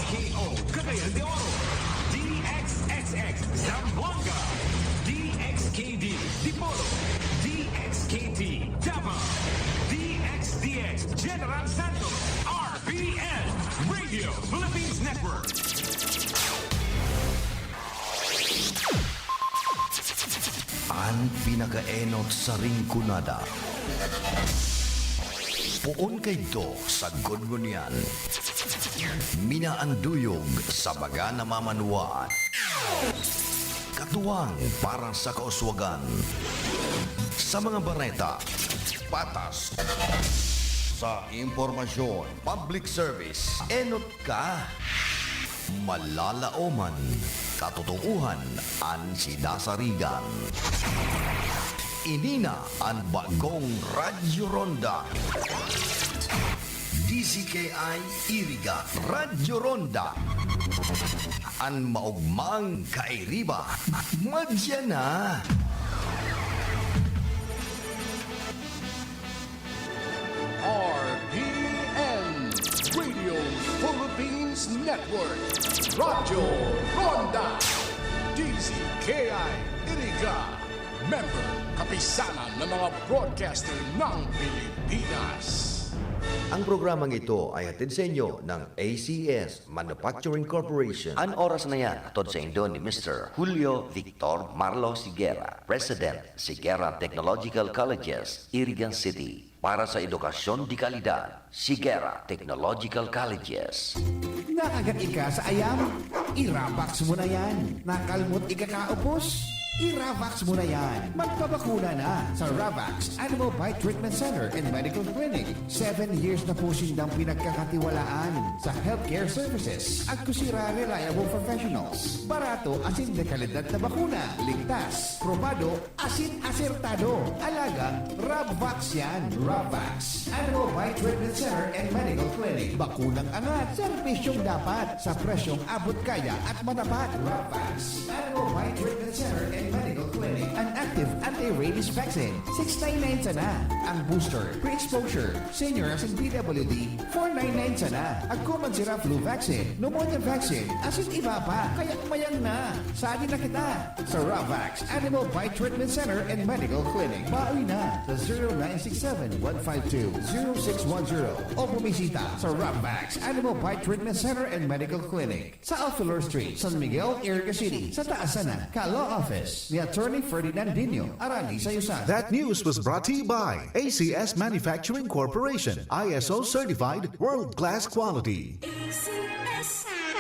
DKO Cagayan de Oro, DXXX Zamboanga, DXKD Dipolo, DXKT Davao, DXDX General Santos, RPN Radio Philippines Network. Ang pinakaenot sa ringkunada. Puon kay do sa Gudgunyan. Minaanduyog sa baga na mamanuan. Katuwang para sa kauswagan. Sa mga bareta, patas. Sa impormasyon, public service, enot ka. Malalaoman, katotohanan ang sidasarigan. Inina ang bagong Radyo Ronda. DCKI Iriga Radyo Ronda. Ang maugmang kairiba. Madya na. RPN Radio Philippines Network, Radyo Ronda, DZKI Iriga, member kapisanan ng mga broadcaster ng Pilipinas. Ang programang ito ay hatid sa inyo ng ACS Manufacturing Corporation. Ang oras na yan, atod sa indo ni Mr. Julio Victor Marlo Sigera, President, Sigera Technological Colleges, Irigan City. Para sa edukasyon di kalidad, Sigera Technological Colleges. Nakagat ika sa ayam? Irapax mo na yan. Nakalmot ika kaupos? I-Ravax mo na yan. Magpabakuna na sa Ravax Animal Bite Treatment Center and Medical Clinic. 7 years na po sindang pinagkakatiwalaan sa healthcare services at kusira reliable professionals. Barato asin de kalidad na bakuna. Ligtas, probado, asin asertado. Alagang Ravax yan. Ravax Animal Bite Treatment Center and Medical Clinic. Bakunang angat, serbisyong dapat sa presyong abot kaya at matapat. Ravax Animal Bite Treatment Center and Medical Clinic. An active anti-rabies vaccine. 699 sana. Ang booster, pre-exposure, senior as in PWD, 499 sana. Agkuman sira flu vaccine, pneumonia vaccine, asin iba pa. Kaya umayang na. Sali na kita sa Ravax Animal Bite Treatment Center and Medical Clinic. Bawi na sa 0967-152-0610 o bumisita sa Ravax Animal Bite Treatment Center and Medical Clinic sa Alfilor Street, San Miguel, Iriga City, sa Taasana, Law Office ni Attorney Ferdinand Dino, Arani Sayusan. That news was brought to you by ACS Manufacturing Corporation, ISO certified world-class quality.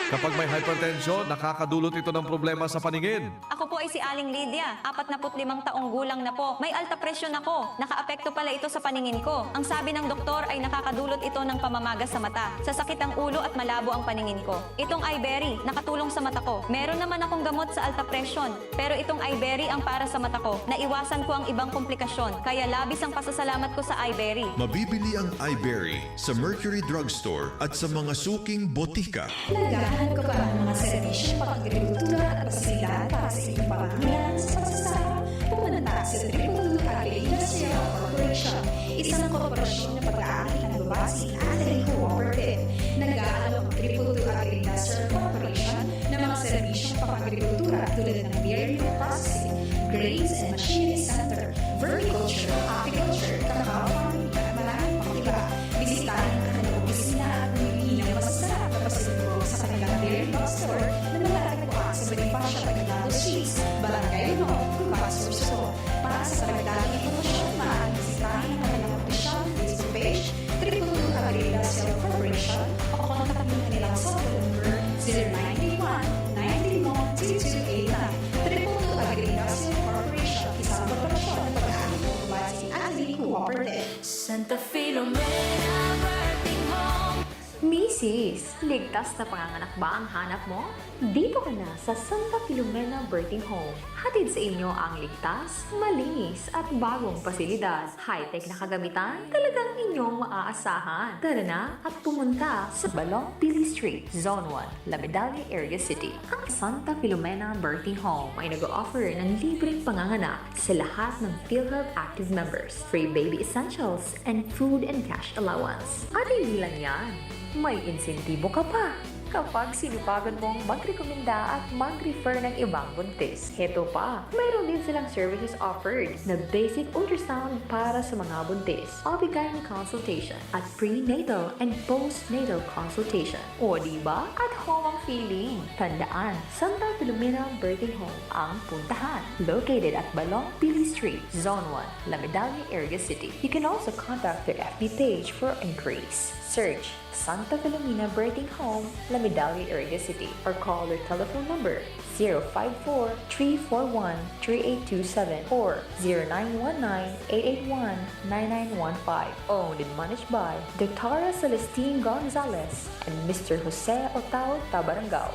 Kapag may hypertension, nakakadulot ito ng problema sa paningin. Ako po ay si Aling Lydia, 45 taong gulang na po. May alta presyon ako. Nakaapekto pala ito sa paningin ko. Ang sabi ng doktor ay nakakadulot ito ng pamamaga sa mata, sa sakit ang ulo at malabo ang paningin ko. Itong iBerry, nakatulong sa mata ko. Meron naman akong gamot sa alta presyon, pero itong iBerry ang para sa mata ko. Naiwasan ko ang ibang komplikasyon, kaya labis ang pasasalamat ko sa iBerry. Mabibili ang iBerry sa Mercury Drugstore at sa mga suking botika. Naghahanap ka ba ng mga serbisyong pang-agrikultura at pasilidad para sa iyong pamangailangan sa pagsasaka? Pumunta sa Triple Agri-Industrial Corporation, isang korporasyon na pag-aari ng babasi at cooperative. Nag-aalok ang Triple Agri-Industrial Corporation ng mga serbisyong pang-agrikultura tulad ng dairy processing, grains and machinery center, verticulture, apiculture, cacao farming at maraming pang iba. Bisitahin ang kanilang opisina at mamili ng masasarap na pasilyo sa kanilang dairy bookstore na matatagpuan sa Bonifacio Tagalado Streets, Barangay No, Pastor So. Para sa karagdagang informasyon, maaaring bisitahin ang kanilang official Facebook page, Triple Agri-Industrial Corporation, o kontakin ang kanilang cellphone number 0991-931-2289. Triple Agri-Industrial Corporation, isang korporasyon na pag-aari ng babasi at cooperative. Santa Filomena Birthing Home. Mrs., ligtas na panganganak ba ang hanap mo? Dito ka na sa Santa Filomena Birthing Home. Hatid sa inyo ang ligtas, malinis at bagong pasilidad. High-tech na kagamitan, talagang inyong maaasahan. Tara na at pumunta sa Balong Pili Street, Zone 1, La Medalla, Iriga City. Ang Santa Filomena Birthing Home ay nag-offer ng libreng panganganak sa lahat ng PhilHealth active members, free baby essentials, and food and cash allowance. At hindi lang yan, may insentibo ka pa. kapag sinupagan mong magrekomenda at mag-refer ng ibang buntis. Heto pa, mayroon din silang services offered na basic ultrasound para sa mga buntis, OB-GYN consultation, at prenatal and postnatal consultation. O diba? At home ang feeling. Tandaan, Santa Filomena Birthing Home ang puntahan. Located at Balong Pili Street, Zone 1, La Medalla, Area City. You can also contact their FB page for inquiries. Search Santa Filomena Birthing Home, La Medalla, Area City, or call their telephone number 054-341-3827 or 0919-881-9915. Owned and managed by Dr. Celestine Gonzalez and Mr. Jose Otao Tabarangao.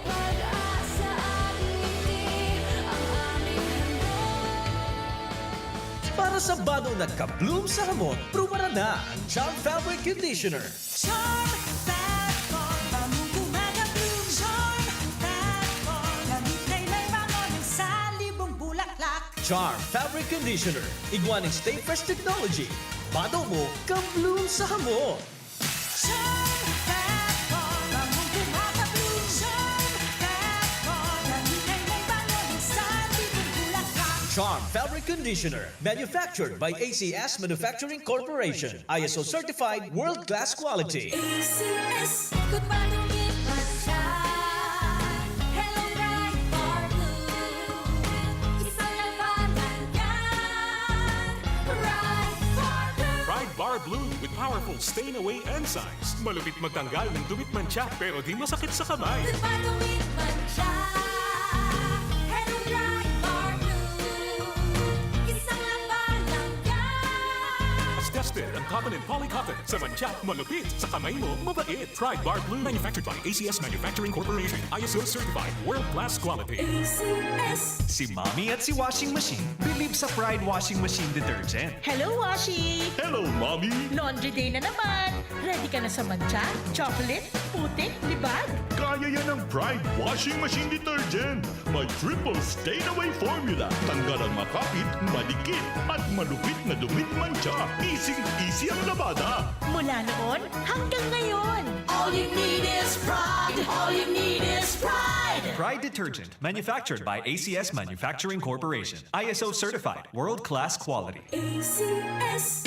Para sa bagong nagka-bloom sa hamon, pruwara na ang Charm Fabric Conditioner. Charm Fat-Con, bagong gumagabloom. Charm Fat-Con, gamit na'y may bango ng salibong bulaklak. Charm Fabric Conditioner. Iguaning Stay Fresh Technology. Bago mo, ka-bloom sa hamon. Charm Fat-Con, bagong gumagabloom. Charm Fat-Con, gamit na'y may bango ng salibong bulaklak. Charm Fabric Conditioner. Manufactured by ACS Manufacturing Corporation. ISO certified world-class quality. ACS, good madungin pa siya. Hello, bright bar blue. Isang labanan yan. Bright bar blue. Pride Bar Blue with powerful stain-away enzymes. Malupit magtanggal ng dumit mancha pero di masakit sa kamay. Good madungin pa siya. Hello, bright bar blue. Isang labanan yan. As tested ang cotton and polycotton sa mancha, malupit sa kamay mo, mabait. Pride Bar Blue manufactured by ACS Manufacturing Corporation. ISO certified world-class quality. ACS. Si Mommy at si Washing Machine believe sa Pride Washing Machine Detergent. Hello, Washi! Hello, Mommy! Laundry day na naman! Ready ka na sa mancha, chocolate, putik, libag? Kaya yan ang Pride Washing Machine Detergent. May triple stain-away formula. Tanggal ang makapit, madikit, at malupit na dumit mancha. Easy ang labada. Mula noon hanggang ngayon. All you need is pride. All you need is pride. Pride Detergent, manufactured by ACS Manufacturing Corporation. ISO certified, world-class quality. ACS.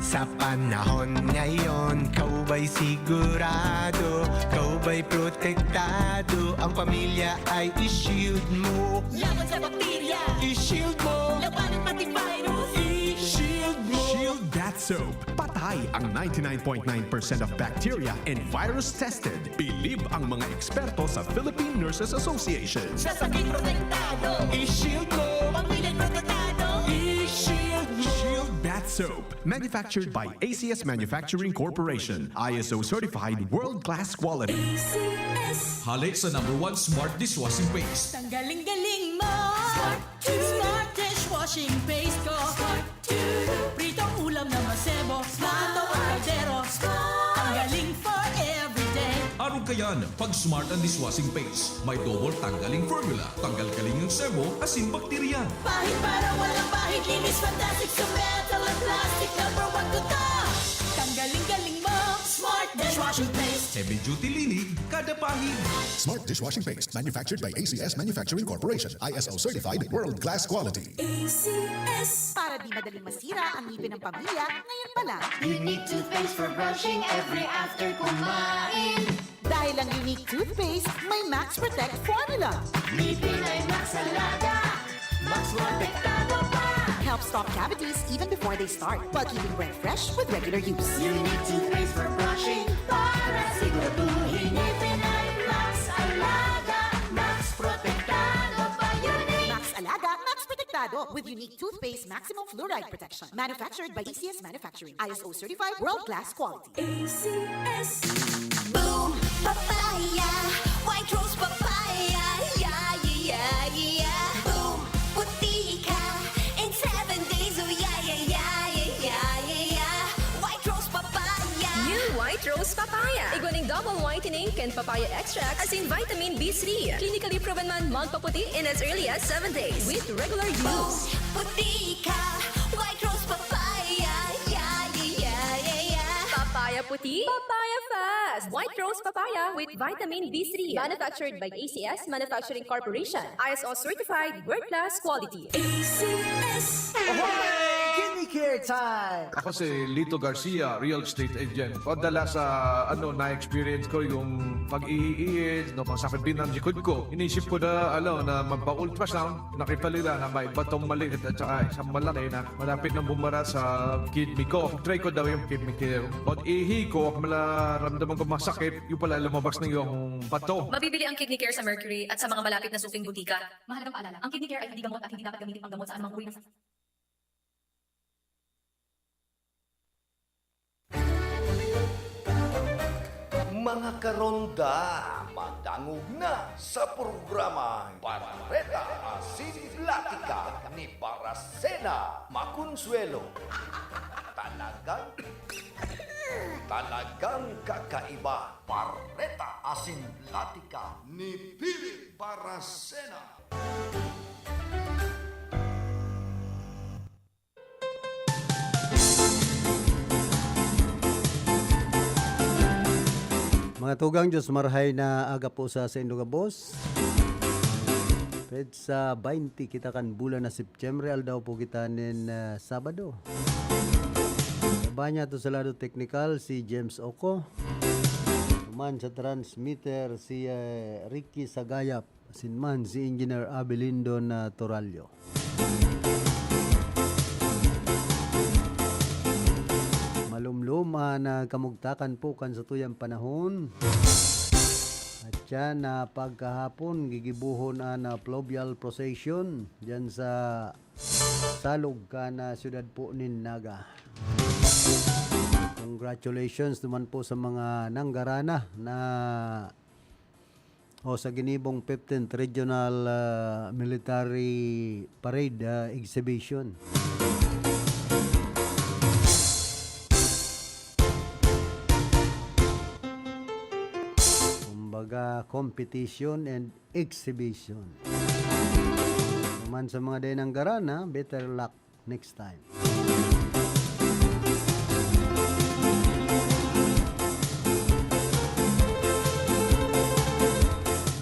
Sa panahon ngayon, kau ba'y sigurado? Kau ba'y protektado? Ang pamilya ay i-shield mo. Laban sa bakterya. I-shield mo. Labanan pati virus. I-shield mo. Shield That Soap. Patay ang 99.9% of bacteria and virus tested. Believe ang mga eksperto sa Philippine Nurses Association. Sa sakit protektado. I-shield mo. Pamilya protektado. I-shield mo. Shield That Soap. Manufactured by ACS Manufacturing Corporation. ISO certified world-class quality. ACS. Halik sa #1 Smart Dishwashing Paste. Tanggaling-galing mo. Smart dishwashing paste ko. Pritong ulam na masebo. Plato o kaldero. Ang galing for everyday. Araw kayan, pag Smart ang Dishwashing Paste, may double tanggaling formula. Tanggal kaling yung sebo, asin bakterya. Pahit para walang pahit. Linis fantastic sa metal at plastic. #1 to top. Tanggaling-galing mo. Smart dishwashing paste. Heavy duty linig, kada pahid. Smart Dishwashing Paste. Manufactured by ACS Manufacturing Corporation. ISO certified world-class quality. ACS. Para di madaling masira ang ngipin ng pamilya, ngayon pa lang. Unique toothpaste for brushing every after kumain. Dahil ang unique toothpaste, may Max Protect formula. Ngipin ay Max Alaga. Max Protektado pa. Helps stop cavities even before they start, while keeping breath fresh with regular use. Unique toothpaste for brushing. Para siguraduhin ngipin ay Max Alaga. Max Protektado pa. Unique. Max Alaga, Max Protectado with unique toothpaste maximum fluoride protection. Manufactured by ACS Manufacturing. ISO certified world-class quality. ACS. Boom, papaya, white rose papaya, yeah, yeah, yeah. Boom, puti ka in 7 days, oh yeah, yeah, yeah, yeah, yeah, yeah. White rose papaya. New White Rose Papaya. Iguaning double whitening and papaya extract as in vitamin B3. Clinically proven man magpaputi in as early as 7 days with regular use. Puti ka, white rose papaya, yeah, yeah, yeah, yeah, yeah. Papaya puti, papaya fast! White Rose Papaya with vitamin B3. Manufactured by ACS Manufacturing Corporation. ISO certified world-class quality. ACS! Ahoy! Kidney Care time! Ako si Lito Garcia, real estate agent. Padala sa na-experience ko yung pag-iiid, masakit din ang likod ko. Inisip ko na, na magpa-ultrasound. Nakita nila na may batong maliit at saka isang malaki na malapit na bumara sa kidney ko. Try ko daw yung kidney care. Pag-ihi ko, malaramdaman ko masakit, yung pala lumabas na yung bato. Mabibili ang Kidney Care sa Mercury at sa mga malapit na suking butika. Mahalagang paalala, ang Kidney Care ay hindi gamot at hindi dapat gamitin pang gamot sa anumang uri ng sakit. Mga karonda, madangog na sa programang Barreta Asinlatika ni Parasena Maconsuelo. Talagang kakaiba. Barreta Asinlatika ni Pili Parasena. Mga tugang Diyos, marahay na aga po sa Indoga Boss. Pwede sa 20 kita kan bulan na September, aldaw po kita nin Sabado. Sabanya to sa lado technical si James Oko. Tuman sa transmitter si Ricky Sagayap. Sinman si Engineer Abelindo na Toralio. Malumluma na kamugtakan po kan sa tuyang panahon. At yan na pagkahapon gigibuhon na fluvial procession dyan sa Salog ka na siyudad po nin Naga. Congratulations naman po sa mga nanggarana na sa ginibong 15th Regional Military Parade Exhibition. Competition and exhibition. Naman sa mga day ng garana, better luck next time.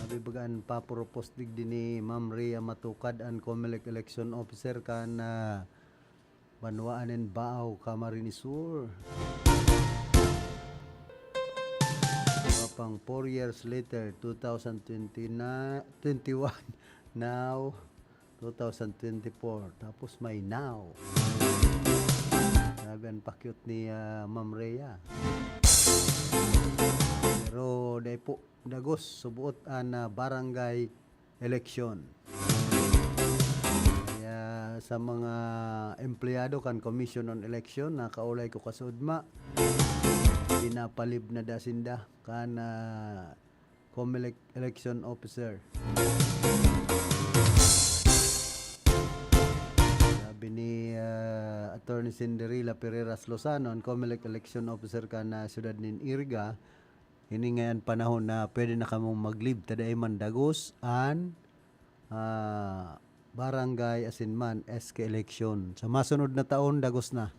Nabibagaan papuropos din ni Ma'am Rhea Matukad ang COMELEC election officer ka na Banwaan and Baaw, Camarines Sur. Pang 4 years later, 2021, now 2024, tapos may now. Sabi ang pakyut ni Ma'am Rhea. Pero dahil po dagos subuot na barangay election. Kaya sa mga empleyado kan Commission on Election na kaulay ko kasudma, pinapalib na dasinda kan COMELEC election officer. Sabi ni Attorney Cinderella Pereras Lozano, ang COMELEC election officer ka na siyudad nin Irga, ini ngayon panahon na pwede na kamong maglib taday man dagos an barangay asinman SK election. Sa masunod na taon dagos na.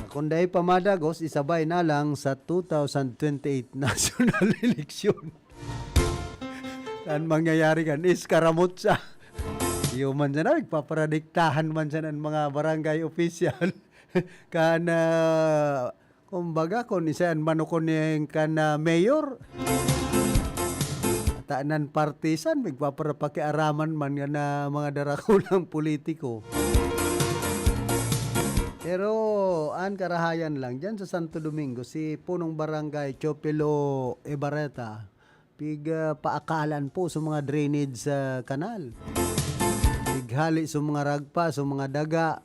Kung dahil pamadagos, isabay na lang sa 2028 national election. Ang mangyayari kan is karamot siya. Yung man siya na, paparadiktahan man siya ng mga barangay official. Kana, kumbaga, kung isaan manukon yung kana mayor, taanan partisan, magpaparapakiaraman man yan na mga darakulang politiko. Pero ang karahayan lang dyan sa Santo Domingo, si punong barangay Chopelo Ebareta, paakalan po sa mga drainage sa kanal. Pighali sa mga ragpa, sa mga daga.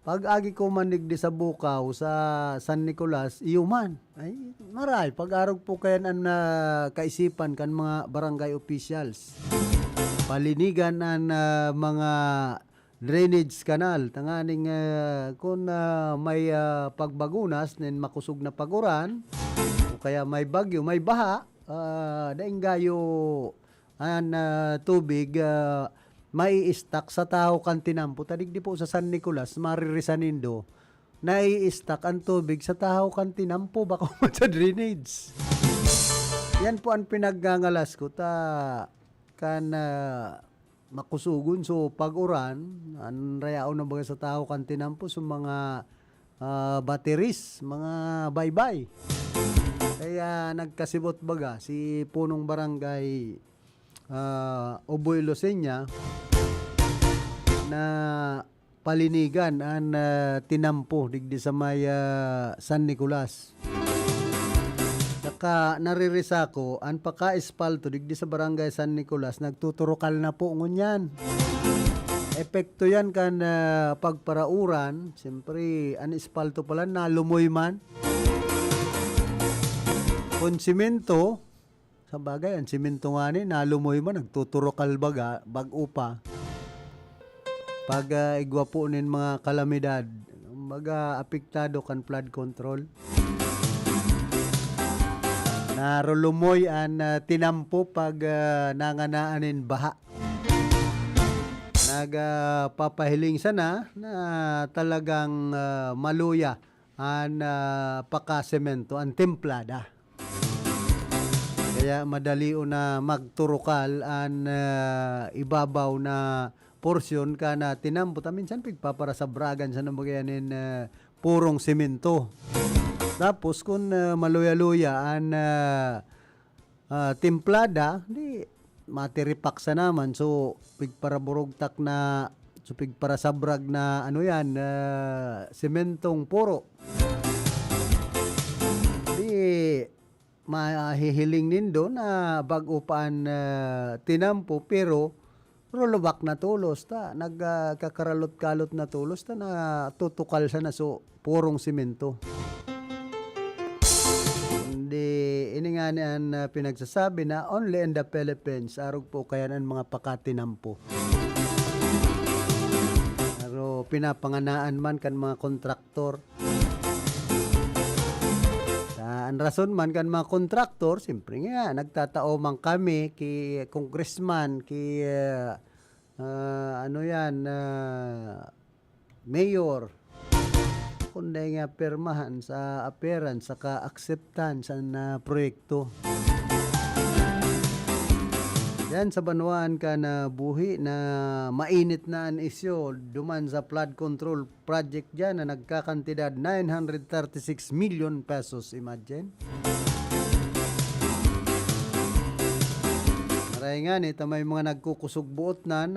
Pag-agi ko manigdi sa Bukaw sa San Nicolas, iyuman. Ay, maray. Pag-arog po kayan ang kaisipan kan mga barangay officials. Palinigan ang mga drainage canal. Tanganing kung may pagbagunas, nin makusog na paguran, o kaya may bagyo, may baha, daing gayo ang tubig, may i-stack sa tao kan tinampo. Tadig di po sa San Nicolas, maririsanindo, nai-stack ang tubig sa tahaw kan tinampo baka sa drainage. Yan po ang pinaggangalas ko kan makusugon so pag-uran an rayao na baga sa tahaw kan tinampo so mga batteries, mga baybay. Kaya nagkasibot baga si punong barangay Oboy Losenya na palinigan an tinampo digdi sa may San Nicolas. Saka naririsa ko an paka-espalto digdi sa barangay San Nicolas nagtuturokal na po ngunyan. Epekto yan kan pagparauran, siyempre an espalto pala na lumoy man. Kung simento, sa bagay ang simento nga ni nalumoy man nagtuturokal baga bag-o pa. Pag igwa po nin mga kalamidad, baga apektado kan flood control. Narulumoy an tinampo pag nanganaanin baha. Nagpapahiling sana na talagang maluya an pakasemento, an templada. Kaya madali na magturukal an ibabaw na porsyon ka na tinampo. Minsan pigpapara sa bragan sa namagayanin purong semento. Tapos kung maluya-luya an templada, di matiripak sa naman. So pigpara burugtak na, so pigpara sabrag na ano yan, sementong puro. Di mahihiling nindo na bago paan tinampo pero rolobak na tulos ta nagkakaralot-kalot na tulos ta na tutukal sa na so purong simento. Hindi ini nga niyan pinagsasabi na only in the Philippines arog po kaya ng mga pakatinampo. Pero pinapanganaan man kan mga kontraktor. Ang rason man kan mga kontraktor, siyempre nga, nagtatao man kami ki congressman, ki mayor, kundi nga permahan sa appearance, saka acceptance na proyekto. Yan sa Banwaan ka na buhi na mainit na ang isyo duman sa flood control project dyan na nagkakantidad 936 million pesos. Imagine. Maray nga nito may mga nagkukusog buot na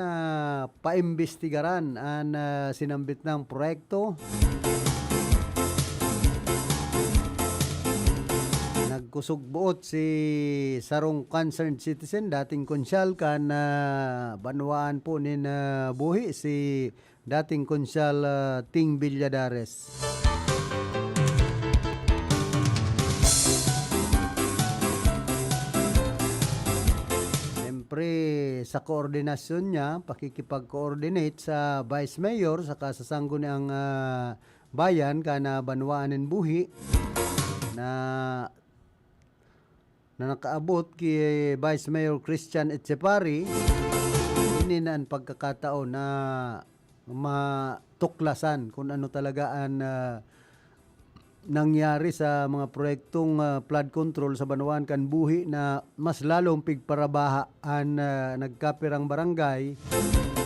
paimbestigaran ang sinambit ng proyekto. Kusog buot si sarong concerned citizen dating konsyal kan Banwaan po nin buhi si dating konsyal Ting Villadares. Siyempre sa koordinasyon niya pakikipag-coordinate sa Vice Mayor saka sa sangguniang bayan kana Banwaan nin buhi na nakaabot kay Vice Mayor Christian Etchepari. Ini na ang pagkakataon na matuklasan kung ano talaga ang nangyari sa mga proyektong flood control sa Banwaan kan buhi na mas lalong pigparabaha ang nagkapirang barangay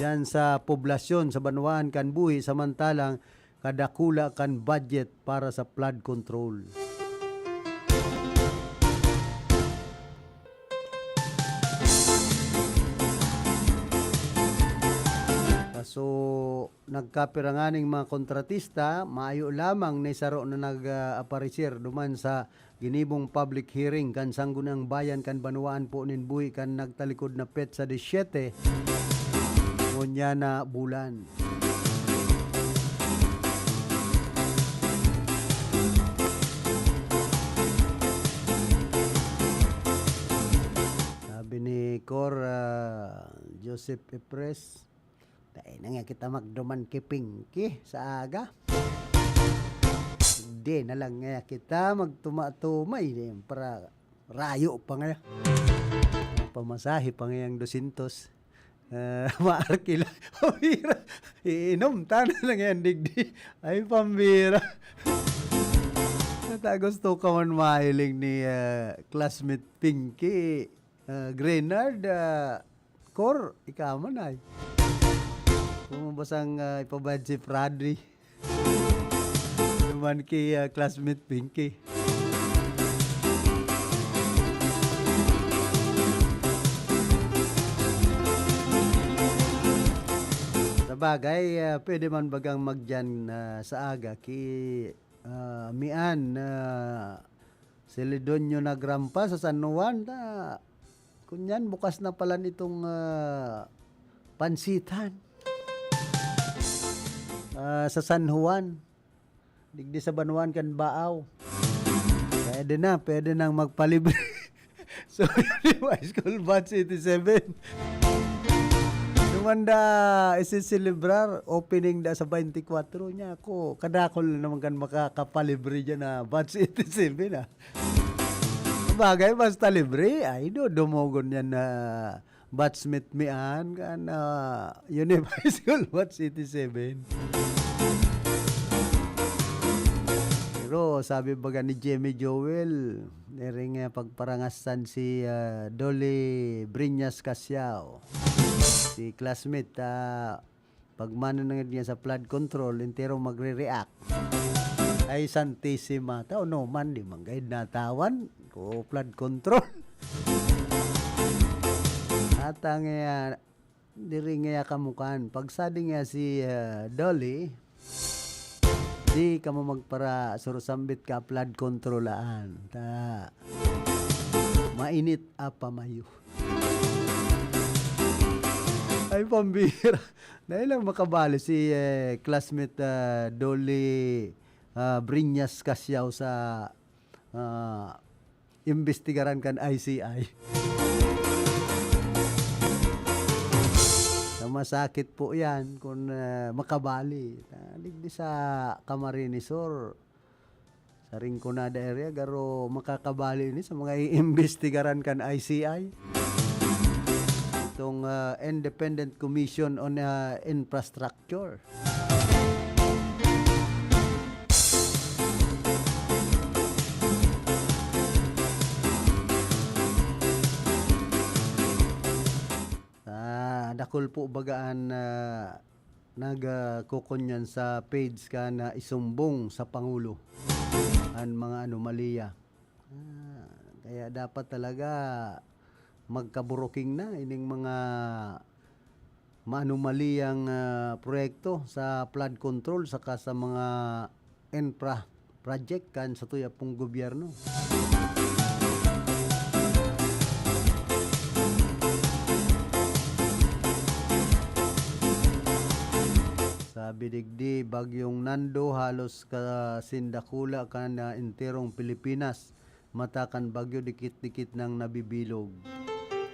diyan sa poblasyon sa Banwaan kan buhi samantalang kadakula kan budget para sa flood control. So, nagkapiranganing mga kontratista, maayo lamang na isaro na nag-aparisir duman sa ginibong public hearing kan sanggunang bayan kan Banwaan po nin buhi kan nagtalikod na petsa 17 ngunya na bulan. Sabi ni Cor Joseph Epres, dahil na nga kita magduman kipingki sa aga. Hindi na lang nga kita magtuma-tumay para rayo pa nga. Pamasahe pa nga yung 200. Maarkila. Pambira. Iinom. Tana lang yan, digdi. Ay, pambira. Gusto ka man mahiling ni classmate Pinky. Grenard. Cor, ikaw man ay. Kung basang ipabad si Fradry. Naman kay classmate Pinky. Sabagay, pwede man bagang magdyan sa aga ki Mian Celedonio Nagrampa sa San Juan. Kunyan, bukas na pala nitong pansitan sa San Juan. Digdi sa Banuan kan Baaw. Pwede nang magpalibre. So, yung high school batch 87. Dumanda isi-celebrar opening da sa 24 niya ako. Kadakol naman kan makakapalibre dyan na batch 87 Bagay, basta libre. Ay, dumogon yan na batchmate mian kan Unip High School batch 87. Pero sabi baga ni Jimmy Joel, niring pagparangasan si Dolly Briñas Casiao. Si classmate, pagmano na niya sa flood control, entero magre-react. Ay santissima. Tao no man, di man guide na tawan. Ko flood control. At ang diri nga kamukan. Pagsadi nga si Dolly, di ka mo magpara surusambit ka flood controlaan. Mainit apa mayo. Ay, pambira. Dahil lang makabali si classmate Dolly Briñas Casiao sa imbestigaran kan ICI. Masakit po yan kung makabali. Digdi sa Camarinesor, sa Rinconada area, garo makakabali ni sa mga iimbestigaran kan ICI. Itong Independent Commission on Infrastructure. Dakol po bagaan nagkukunyan sa page ka na isumbong sa Pangulo ang mga anomalya. Kaya dapat talaga magkaburuking na ining mga maanumaliyang proyekto sa flood control saka sa mga infra project kan sa tuya pong gobyerno. Sabi digdi, bagyong Nando halos kasindakula ka na enterong Pilipinas. Matakan bagyo dikit-dikit nang nabibilog.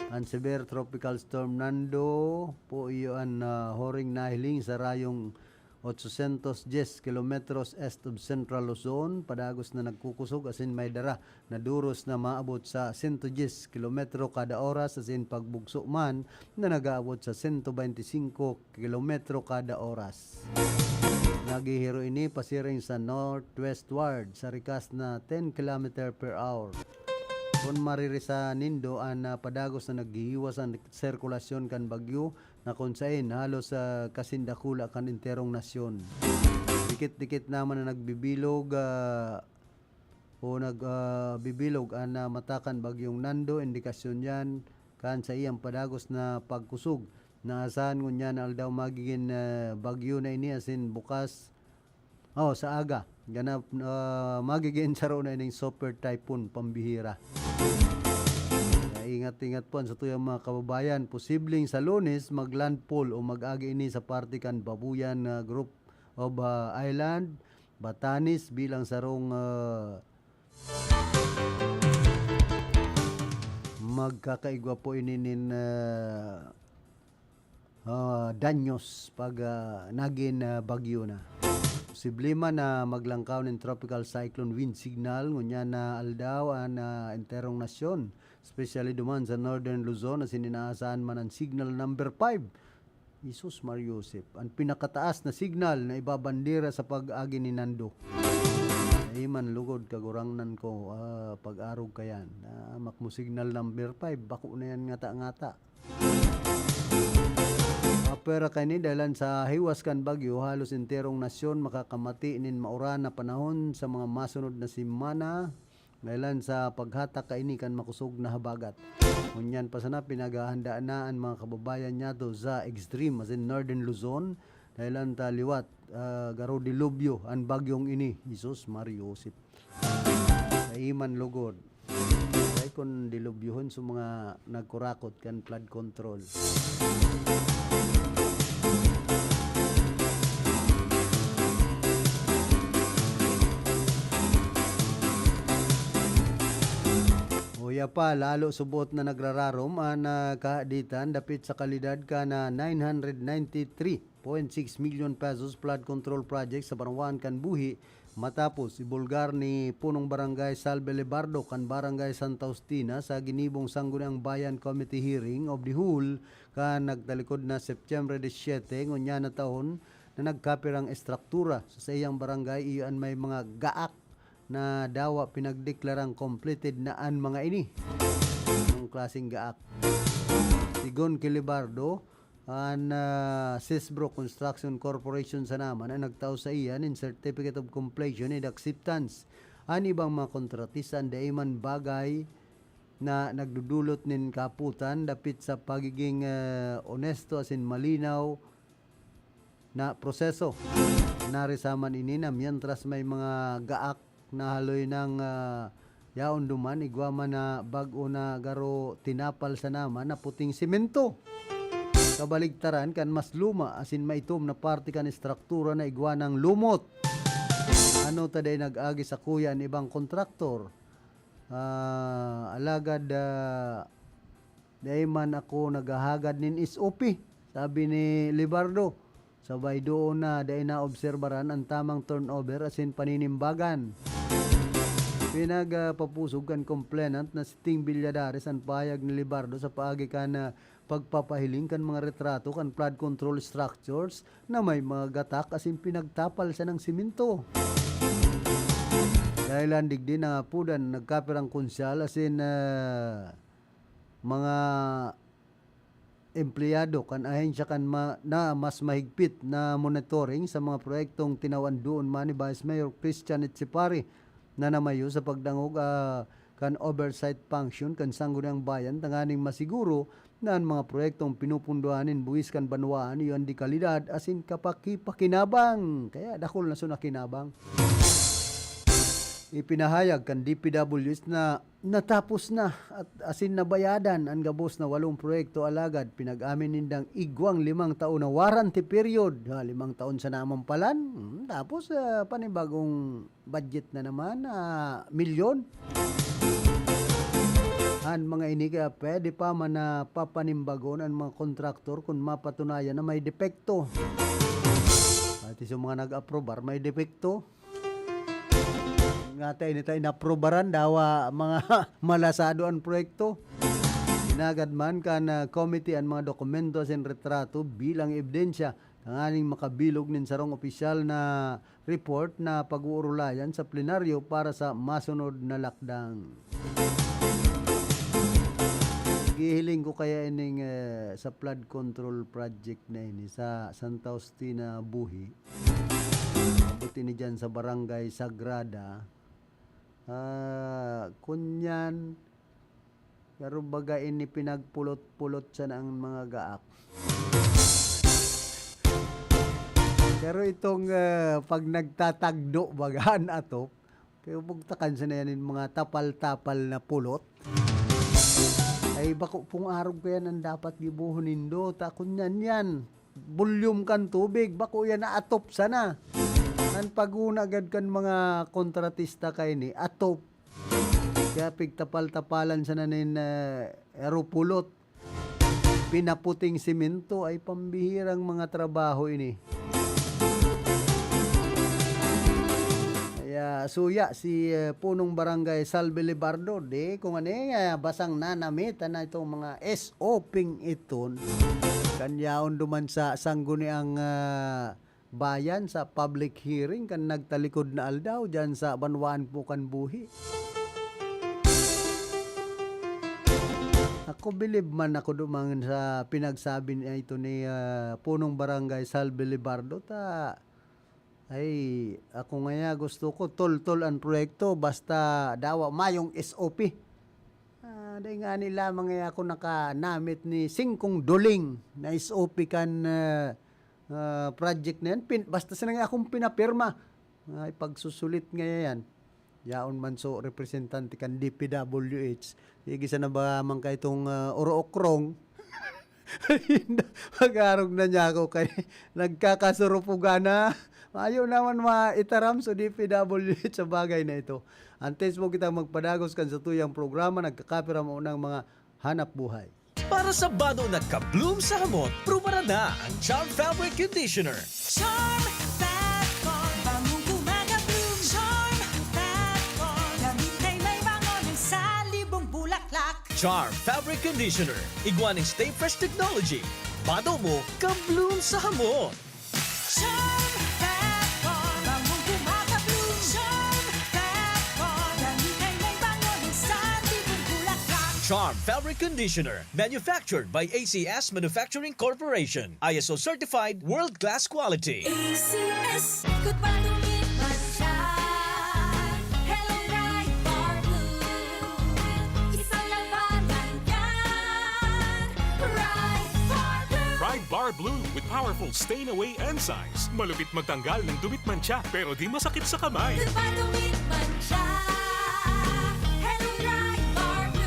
Ang severe tropical storm Nando po iyon horing nahiling sa rayong 810 kilometros east of Central Luzon, padagos na nagkukusog asin may dara na duros na maabot sa 110 kilometro kada oras asin pagbugso man na nagaabot sa 125 kilometro kada oras. Nagihiro ini pasiring sa northwestward sa rikas na 10 km per hour. Kung maririsa nindo padagos na naghihiwas ang sirkulasyon kan bagyo na kunsain halos sa kasindakula kan enterong nasyon. Dikit-dikit naman na nagbibilog nagbibilog matakan bagyong Nando, indikasyon yan kan sa iyang padagos na pagkusog na asahan ngunyan aldaw magiging bagyo na ini asin bukas sa aga ganap magiging saro na ining super typhoon pambihira. Ingat-ingat po sa tuyang mga kababayan, posibleng sa Lunes maglandfall o mag-agi ini sa Partikan Babuyan Group of Island, Batanes bilang sarong magkakaigwa po ini nin danyos pag naging bagyo na. Posible man na maglangkaw ng tropical cyclone wind signal ngunya na aldaw ang enterong nasyon especially duman sa Northern Luzon na sininaasahan man ang signal number 5. Jesus Mariusip, ang pinakataas na signal na ibabandera sa pag-agi ni Nando. Iman lugod kagurangnan ko pag-arog kayan. Makmo signal number 5, bako na yan ngata-ngata. Pera kani dahilan sa hiwas kan bagyo, halos enterong nasyon makakamati inin maura na panahon sa mga masunod na simana dahilan sa paghatak kaini kan makusog na habagat. Ngunyan pa sana pinaghahandaan na ang mga kababayan niya to sa extreme as in Northern Luzon dahilan ta liwat garo dilubyo ang bagyong ini. Jesus Mariusip. Sa iman lugod. Kaya kung dilubyohon sa mga nagkurakot kan flood control. Uya pa, lalo subot na nagrararom ang kahaditan dapit sa kalidad ka na 993.6 million pesos flood control project sa Banawan kan buhi matapos ibulgar ni punong barangay Salve Lebardo kan barangay Santa Justina sa ginibong Sangguniang Bayan Committee hearing of the whole kan nagtalikod na September 17 ngunya na taon na nagkapirang estruktura sa iyang barangay iyan may mga gaak na dawa pinagdeklarang completed na ang mga ini. Ang klaseng gaak. Sigon Kilibardo, ang Sisbro Construction Corporation sa naman ang nagtao sa iyan in Certificate of Completion and Acceptance. Ang ibang mga kontratista ang daiman bagay na nagdudulot nin kaputan dapit sa pagiging honesto as in malinaw na proseso. Narisaman ini na mientras may mga gaak na haloy ng yaon duman igwama na bago na garo tinapal sa naman na puting simento. Kabaligtaran kan mas luma asin maitom na parte kan struktura na igwa ng lumot. Ano taday nag-agi sa kuya ang ibang kontraktor. Alagad dayman ako naghahagad nin SOP, sabi ni Libardo. Sabay doon na dahil na-obserbaran ang tamang turnover asin paninimbagan. Pinagpapusog kan complainant na si Ting Villadares ang payag ni Libardo sa paagi ka na pagpapahiling kan mga retrato kan flood control structures na may mga gatak asin pinagtapal siya ng simento. Dahil landig din na pudan nagkapirang konsyal asin mga empleyado kan ahensya kan na mas mahigpit na monitoring sa mga proyektong tinawan doon man ni Vice Mayor Christian Itsipari na namayo sa pagdangog kan oversight function kan Sangguniang Bayan tanganing masiguro na ang mga proyektong pinupunduhanin buwis kan banwaan iyon di kalidad asin kapakipakinabang kaya dakol na sunakinabang. Ipinahayag kan DPWs na natapos na at asin nabayadan ang gabos na 8 proyekto alagad pinag-amin nindang igwang 5 taon na warranty period. 5 taon sa namampalan. Tapos panibagong budget na naman milyon. Han mga ini kaya pwede pa man na papanimbagon ang mga kontraktor kung mapatunayan na may depekto. At sa mga nag-aprobar may depekto. Nga tayo inaprobaran dawa mga malasado ang proyekto. Inagad man kan committee ang mga dokumento and retrato bilang ebidensya tanganing makabilog nin sarong opisyal na report na pag-uurulayan sa plenaryo para sa masunod na lakdang. Gihiling ko kaya ining sa flood control project na ini sa Santa Justina Buhi. Buti ni dyan sa barangay Sagrada. Kunyan pero baga ini pinagpulot-pulot siya ng mga gaak. Pero itong pag nagtatagdo bagaan atop pero bugtakan siya na yan mga tapal-tapal na pulot ay bako pong arog ko yan ang dapat gibuhunin do ta kunyan yan volume kan tubig bako yan na atop sana. Ang pagunagad kan mga kontratista kay ni atop kaya pigtapal-tapalan sa nanin aeropulot pinaputing simento ay pambihirang mga trabaho ini. Kaya suya si punong barangay Salve Libardo de kung basang nanamit na itong mga SOPing iton kanyaon duman sa sangguni ang bayan sa public hearing kan nagtalikod na aldaw dyan sa Banwaan Pukan Buhi. Ako bilib man ako dumangan sa pinagsabi niya ito ni punong barangay Salve Libardo ay ako nga gusto ko tol ang proyekto basta dawa mayong SOP. Dahil nga nila mga ako nakanamit ni singkong duling na SOP kan project na yan. Basta sila nga akong pinapirma. Ay pagsusulit nga yan. Yaon man so representante kan DPWH. Igisa na ba man kay itong oro-okrong? Mag-arog na niya ako kay nagkakasurupugana. Ayaw naman maitaram so DPWH sa bagay na ito. Antes mo kitang magpadagos kan sa tuyang programa, nagkakapira mo ng mga hanap buhay. Para sa bado na ka-bloom sa hamon, prubara na ang Charm Fabric Conditioner. Charm Fatcon, bangong gumagabloom. Charm Fatcon, damit ay may bangon sa libong bulaklak. Charm Fabric Conditioner. Iguaning Stay Fresh Technology. Bado mo, ka-bloom sa hamon. Charm Fatcon, bangong gumagabloom. Charm Fatcon, damit ay may bangon sa libong bulaklak. Charm Fabric Conditioner. Manufactured by ACS Manufacturing Corporation. ISO certified world-class quality. ACS, good pa tumit man siya. Hello, bright bar blue. Isang labanan yan. Bright bar blue. Pride Bar Blue with powerful stain-away enzymes. Malupit magtanggal ng dumit mancha pero di masakit sa kamay. Good pa tumit man siya. Hello, bright bar blue.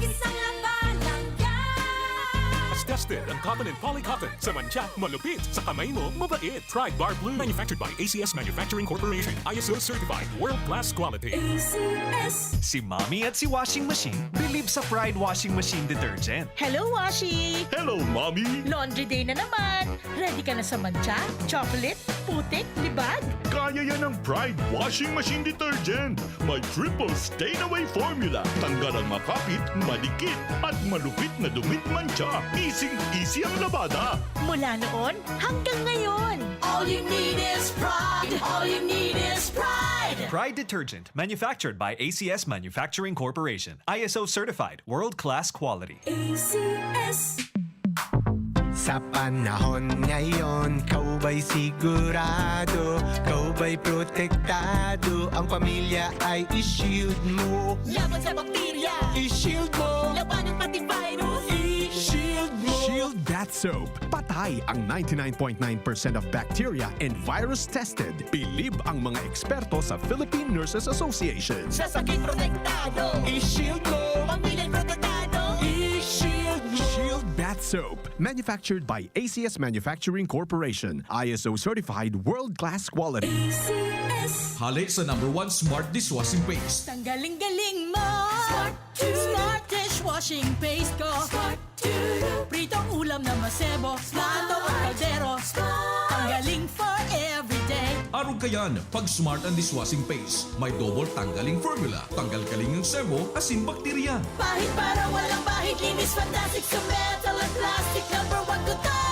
Isang labanan yan. As tested ang cotton and polycotton. Sa mancha, malupit. Sa kamay mo, mabait. Pride Bar Blue. Manufactured by ACS Manufacturing Corporation. ISO certified world-class quality. ACS. Si Mommy at si Washing Machine believe sa Pride Washing Machine Detergent. Hello, Washi! Hello, Mommy! Laundry day na naman! Ready ka na sa mancha, chocolate, putik, libag? Kaya yan ang Pride Washing Machine Detergent. May triple stain-away formula. Tanggal ang makapit, madikit, at malupit na dumit mancha. Easy ang labada. Mula noon hanggang ngayon. All you need is pride. All you need is pride. Pride Detergent, manufactured by ACS Manufacturing Corporation. ISO certified world-class quality. ACS. Sa panahon ngayon, kau ba'y sigurado? Kau ba'y protektado? Ang pamilya ay i-shield mo. Laban sa bakterya. I-shield mo. Laban ng pati virus. I-shield mo. Shield Bath Soap. Patay ang 99.9% of bacteria and virus tested. Bilib ang mga eksperto sa Philippine Nurses Association. Sa sakit protektado. I-shield mo. Pamilya protektado. I-shield mo. Shield Bath Soap. Manufactured by ACS Manufacturing Corporation. ISO certified world-class quality. ACS. Hali sa #1 Smart Dishwashing Paste. Tanggaling-galing mo. Smart dishwashing paste ko. Pritong ulam na masebo. Plato o kaldero. Tanggaling for everyday. Arog kayan, pag Smart and Dishwashing Paste, may double tanggaling formula. Tanggal kaling ng sebo, asin bakterya. Pahit para walang bahid. Linis fantastic sa metal at plastic. #1 ko to.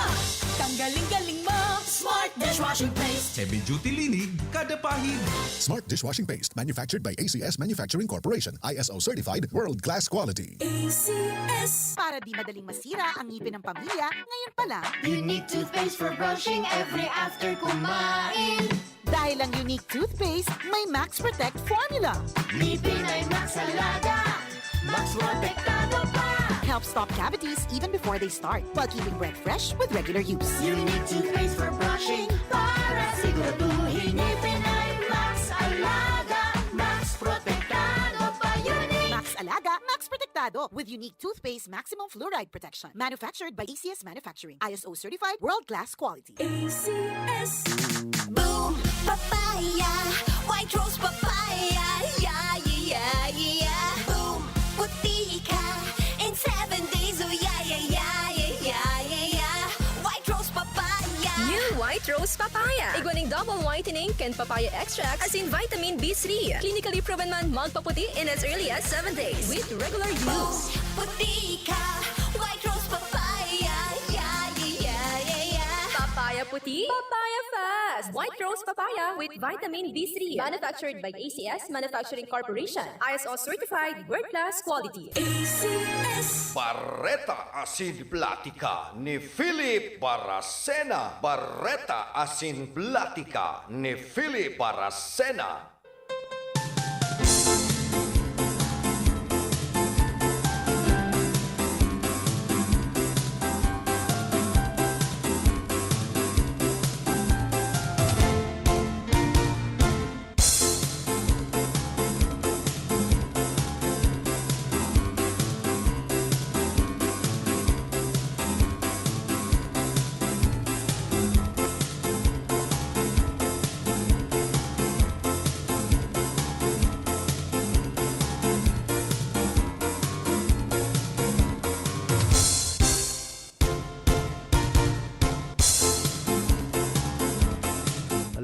Tanggaling-galing mo. Smart dishwashing paste. Heavy duty linig, kada pahid. Smart Dishwashing Paste, manufactured by ACS Manufacturing Corporation. ISO certified world-class quality. ACS. Para di madaling masira ang ngipin ng pamilya, ngayon pa lang. Unique toothpaste for brushing every after kumain. Dahil ang unique toothpaste, may Max Protect formula. Ngipin ay Max Alaga. Max Protektado pa. Helps stop cavities even before they start, while keeping breath fresh with regular use. Unique toothpaste for brushing para siguraduhin ngipin ay Max Alaga. Max Protektado pa. Unique. Max Alaga, Max Protectado with unique toothpaste maximum fluoride protection. Manufactured by ACS Manufacturing. ISO certified world-class quality. ACS. Boom, papaya, white rose papaya, yeah, yeah, yeah. Boom, puti ka in 7 days, oh yeah, yeah, yeah, yeah, yeah, yeah. White rose papaya. New White White Rose Papaya. Iguaning double whitening Ken Papaya Extract as in vitamin B3. Clinically proven man magpaputi in as early as 7 days with regular use. Puti ka, White Rose Papaya. Yeah, yeah, yeah, yeah. Papaya puti, papaya fast. White Rose Papaya with vitamin B3. Manufactured by ACS Manufacturing Corporation. ISO certified world-class quality. ACS. Barreta Asin Platica ni Philip Baracena. Barreta Asin Platica ni Philip Baracena.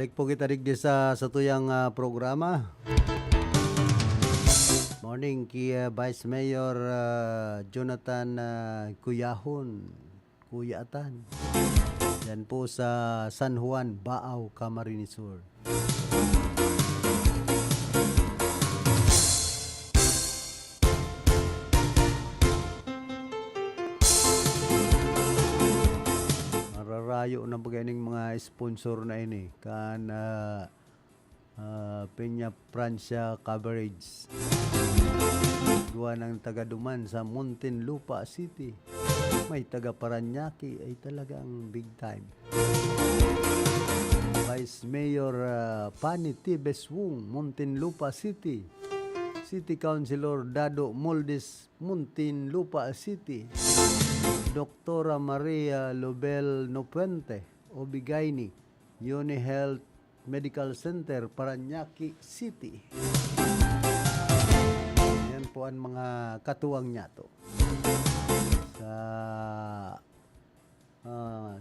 Balik po kita digdi sa tuyang programa. Morning kay Vice Mayor Jonathan Cuyahon, Cuyatan. Yan po sa San Juan, Baaw, Camarines Sur. Mararayo na baganing mga sponsor na ini kan Peña Francia Coverage. Gawa ng taga-Duman sa Muntinlupa City. May taga Paranaque ay talagang big time. Vice Mayor Pani Tibeswung, Muntinlupa City. City Councilor Dado Moldes, Muntinlupa City. Dr. Maria Lobel Nopuente, Obigaini, UniHealth Medical Center, Paranaque City. Yan po ang mga katuwang niya to. Sa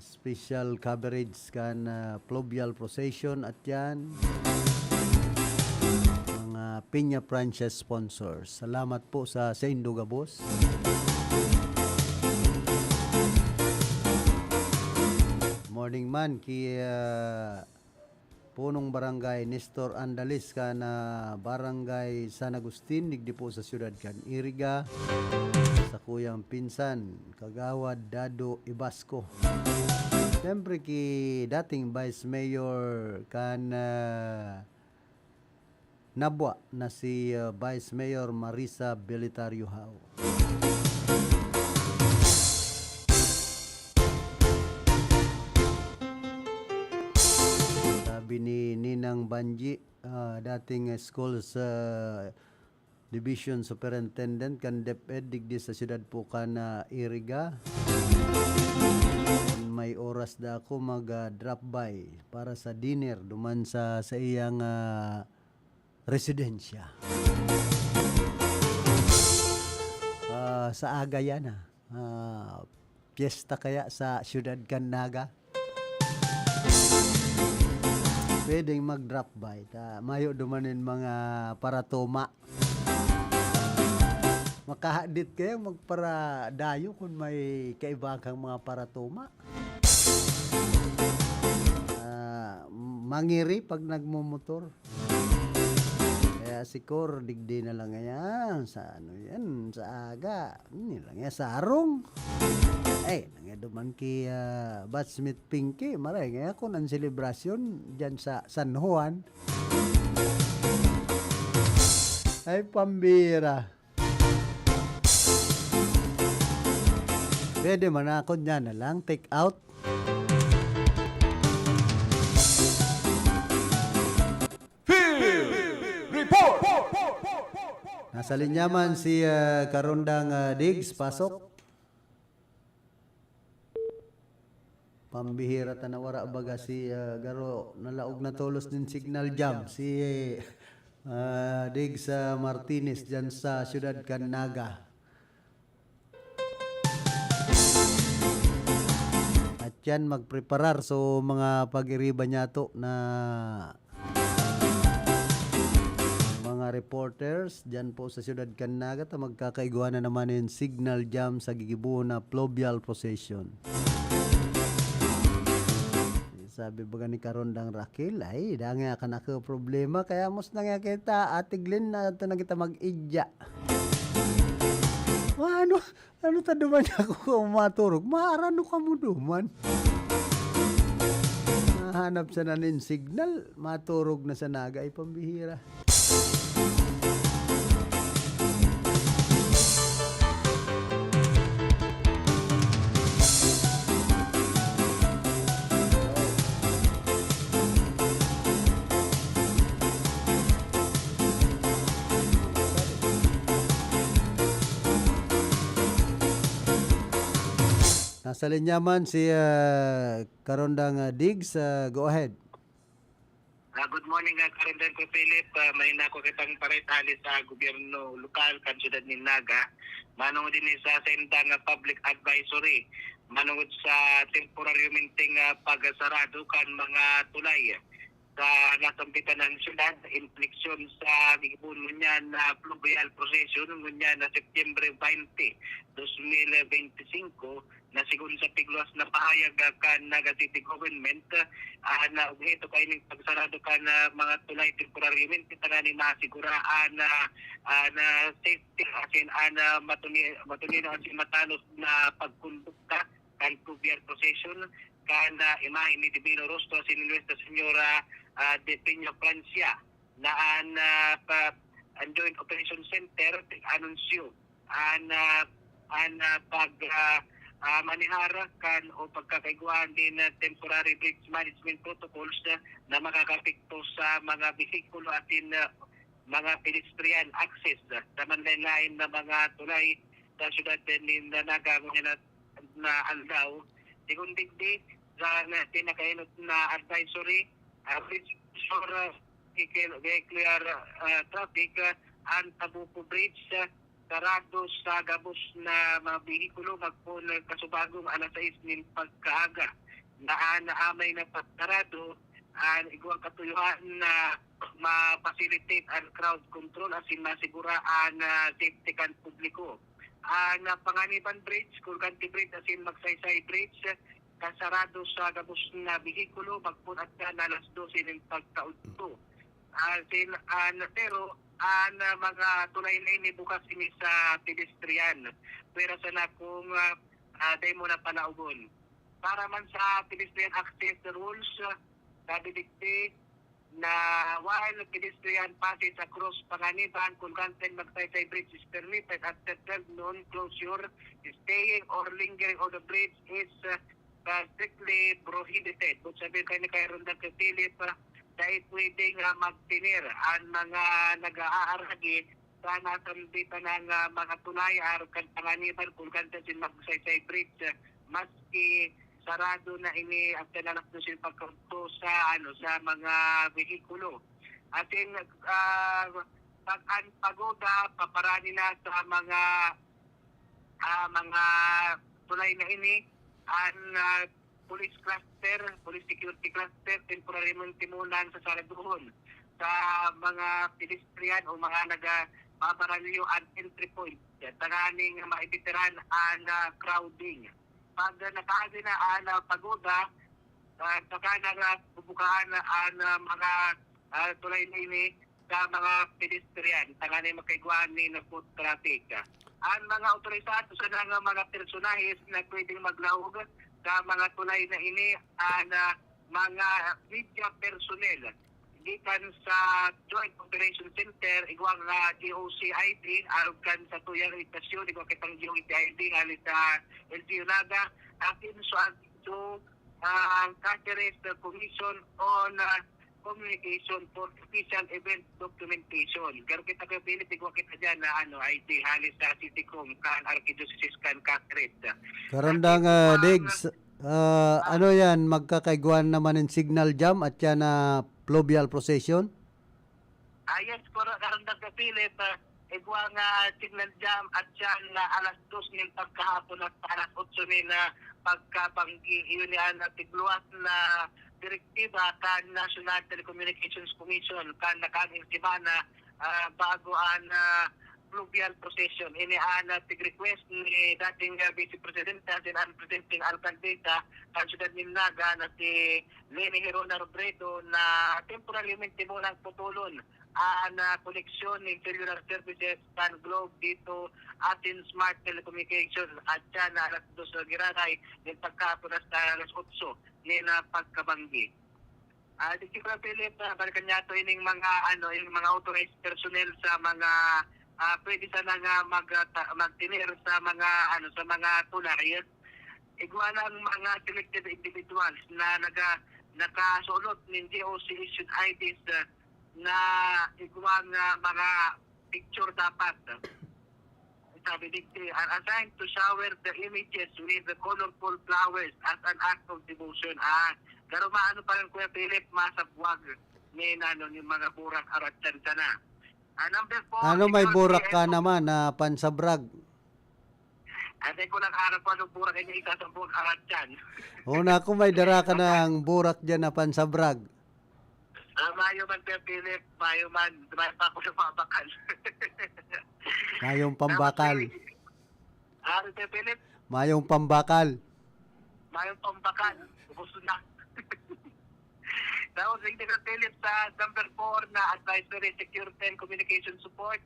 special coverage kan Pluvial Procession at yan mga Peña franchise sponsors. Salamat po sa Saindo Gabos. Morning man kay punong barangay Nestor Andalis ka na barangay San Agustin digdi po sa siyudad kan Iriga sa kuyang pinsan Kagawad Dado Ibasco. Siyempre ki dating Vice Mayor kan Nabwa na si Vice Mayor Marisa Belitario Hao. Ni Ninang Banji, dating schools division superintendent kan DepEd digdi sa siyudad po kana Iriga. May oras da ako mag-drop by para sa dinner duman sa iyang residensya. Sa aga yan piyesta kaya sa siyudad kan Naga. Pwedeng mag-drop by. Mayo dumanin mga paratoma. Makahadit kayo magparadayo kung may kaibakang mga paratoma. Mangiri pag nagmumotor. Kaya sikor, digdi na lang yan. Sa ano yan? Sa aga. Hindi lang yan. Sa arong. Nangya duman ki Batsmith Pinky. Maray nga ako ng selebrasyon dyan sa San Juan. Ay, pambira. Pwede man ako dyan na lang. Take out. Report! Nasa linyaman si Karundang Diggs. Pasok. Pambihira tanawara baga si Garo nalaog na tulos din signal jam si Diggs Martinez dyan sa siyudad kan Naga. at yan magpreparar so mga pag-iriba niya to na mga reporters dyan po sa Siyudad Canaga ta magkakaiguan na naman yung signal jam sa gigibuo na pluvial procession. Sabi ba ni Karondang Raquel, ay dahil nga ka na problema kaya mos na nga kita atiglin na ito na kita mag-idya. Ano ta duman ako maturog? Maarano ka mo duman? Mahanap sa nanin signal, maturog na sa naga ay pambihira. Nasa linyaman si Karondang Diggs. Go ahead. Good morning, Karondang ko Philip. May nako kitang paritali sa gobyerno lokal kan siyudad ni Naga. Manungod din sa sendang public advisory. Manungod sa temporary minting pagsarado kan mga tulay. Sa nasambitan ng siyudad, infleksyon sa gigibun niya na pluvial procession niya na September 20, 2025 na sigun sa pigluas na pahayag kan Naga City Government na ito kay ning pagsarado kan mga tulay temporary tanani masiguraan na safety asin matuni na si matanos na pagkondukta kan pluvial procession kan imahe ni Divino Rostro sin Nuestra Señora de Peña Francia na an Joint Operation Center anunsyo an pag manihara kan o pagkakaiguan din temporary bridge management protocols na makakapekto sa mga bisikulo atin mga pedestrian access sa manlain na mga tulay sa siyudad ni Naga na aldaw. Sigun digdi sa tinakainot na advisory for vehicular traffic ang Tabuco Bridge sarado sa gabos na mga bihikulo magpon kasubagong alas 6 nin pagkaaga na naamay na pagkarado ang iguang katuyuhan na ma-facilitate ang crowd control asin masiguraan na safety kan publiko. Ang Panganiban Bridge, Kurganti Bridge asin Magsaysay Bridge kasarado sa gabos na bihikulo magpon at alas 12 nin pagkaudto. Pero ang mga tulay na ini bukas ini sa pedestrian. Pero sana kung day mo na panaugon. Para man sa pedestrian access rules, sabi dikti na while pedestrian passage across Panganiban, Kulganten, Magsaysay Bridge is permitted at the 12 noon closure, staying or lingering on the bridge is strictly prohibited. Kung sabi kayo ni Karondang Philip, dahil pwedeng magtinir ang mga nag-aaragi sa nasambitan ng mga tulay ar kan Panganiban, Kulganten, Magsaysay Bridge, maski sarado na ini at nanak na sila pagkanto sa mga vehikulo. Ating pag-pagoda paparani na sa mga tulay na ini ang police cluster, police security cluster, temporary timunan sa Saraduhon sa mga pedestrian o mga nag-paparalyo at entry point. Tanganing maibitiran ang crowding. Pag nakaagi na ang pagoda, saka na bubukaan ang mga tulay na ini sa mga pedestrian, tanganing makaiguan ni na foot traffic. Ang mga otorisado sa mga personahis na pwedeng maglawag sa mga tulay na ini ang mga media personnel gikan sa Joint Operation Center igwang GOCID arugan sa tuyang istasyon igwang kitang GOCID halit sa LGU Naga atin so Caceres Commission on Communication for Official Event Documentation. Garo kita kayo pilit igwang kita dyan na ID halit sa Citycom kan Archdiocese kan Caceres. Karondang Diggs, ano yan, magkakaiguan naman ng signal jam at yan na pluvial procession? Yes, Karondang Philip, igwang signal jam at yan na alas 2 ng pagkahapon at alas 8 na pagkabanggi iyon niya na tigluwas na direktiba kan National Telecommunications Commission kan nakaging simana bago ang fluvial procession. Iniana tig-request ni dating Vice President and Presiding Alcaldesa kan siyudad ni Naga na si Leni Herona Robredo na temporarily mo ng putulon ang koneksyon ng cellular services kan Globe dito atin smart telecommunication at siya na alas 2 na giranay ng pagkapunas na alas 8 ni na pagkabanggi. Dito ko Philip, balikan niya ito yung mga authorized personnel sa mga pwede sana nga magtinir sa mga tulay. Iguana ang mga selected individuals na nakasulot ng DOC issued IDs na iguang mga picture dapat. Sabi dito, are assigned to shower the images with the colorful flowers as an act of devotion. Pero maano pa rin Kuya Philip, masabwag ni mga burak aratsan sana. Number 4, Ano may burak ka naman na pansabrag? Ate ko lang harap ko anong burak ay isa sa burak aratsan. Una ko may dara ka ng burak dyan na pansabrag. Mayo man Kuya Philip, mayo man, dumayo pa ako sa pabakal. Mayong pambakal. Kuya Philip, Mayong pambakal. mayong pambakal. Gusto na. Tapos yung Kuya Philip sa number 4 na advisory security and communication support.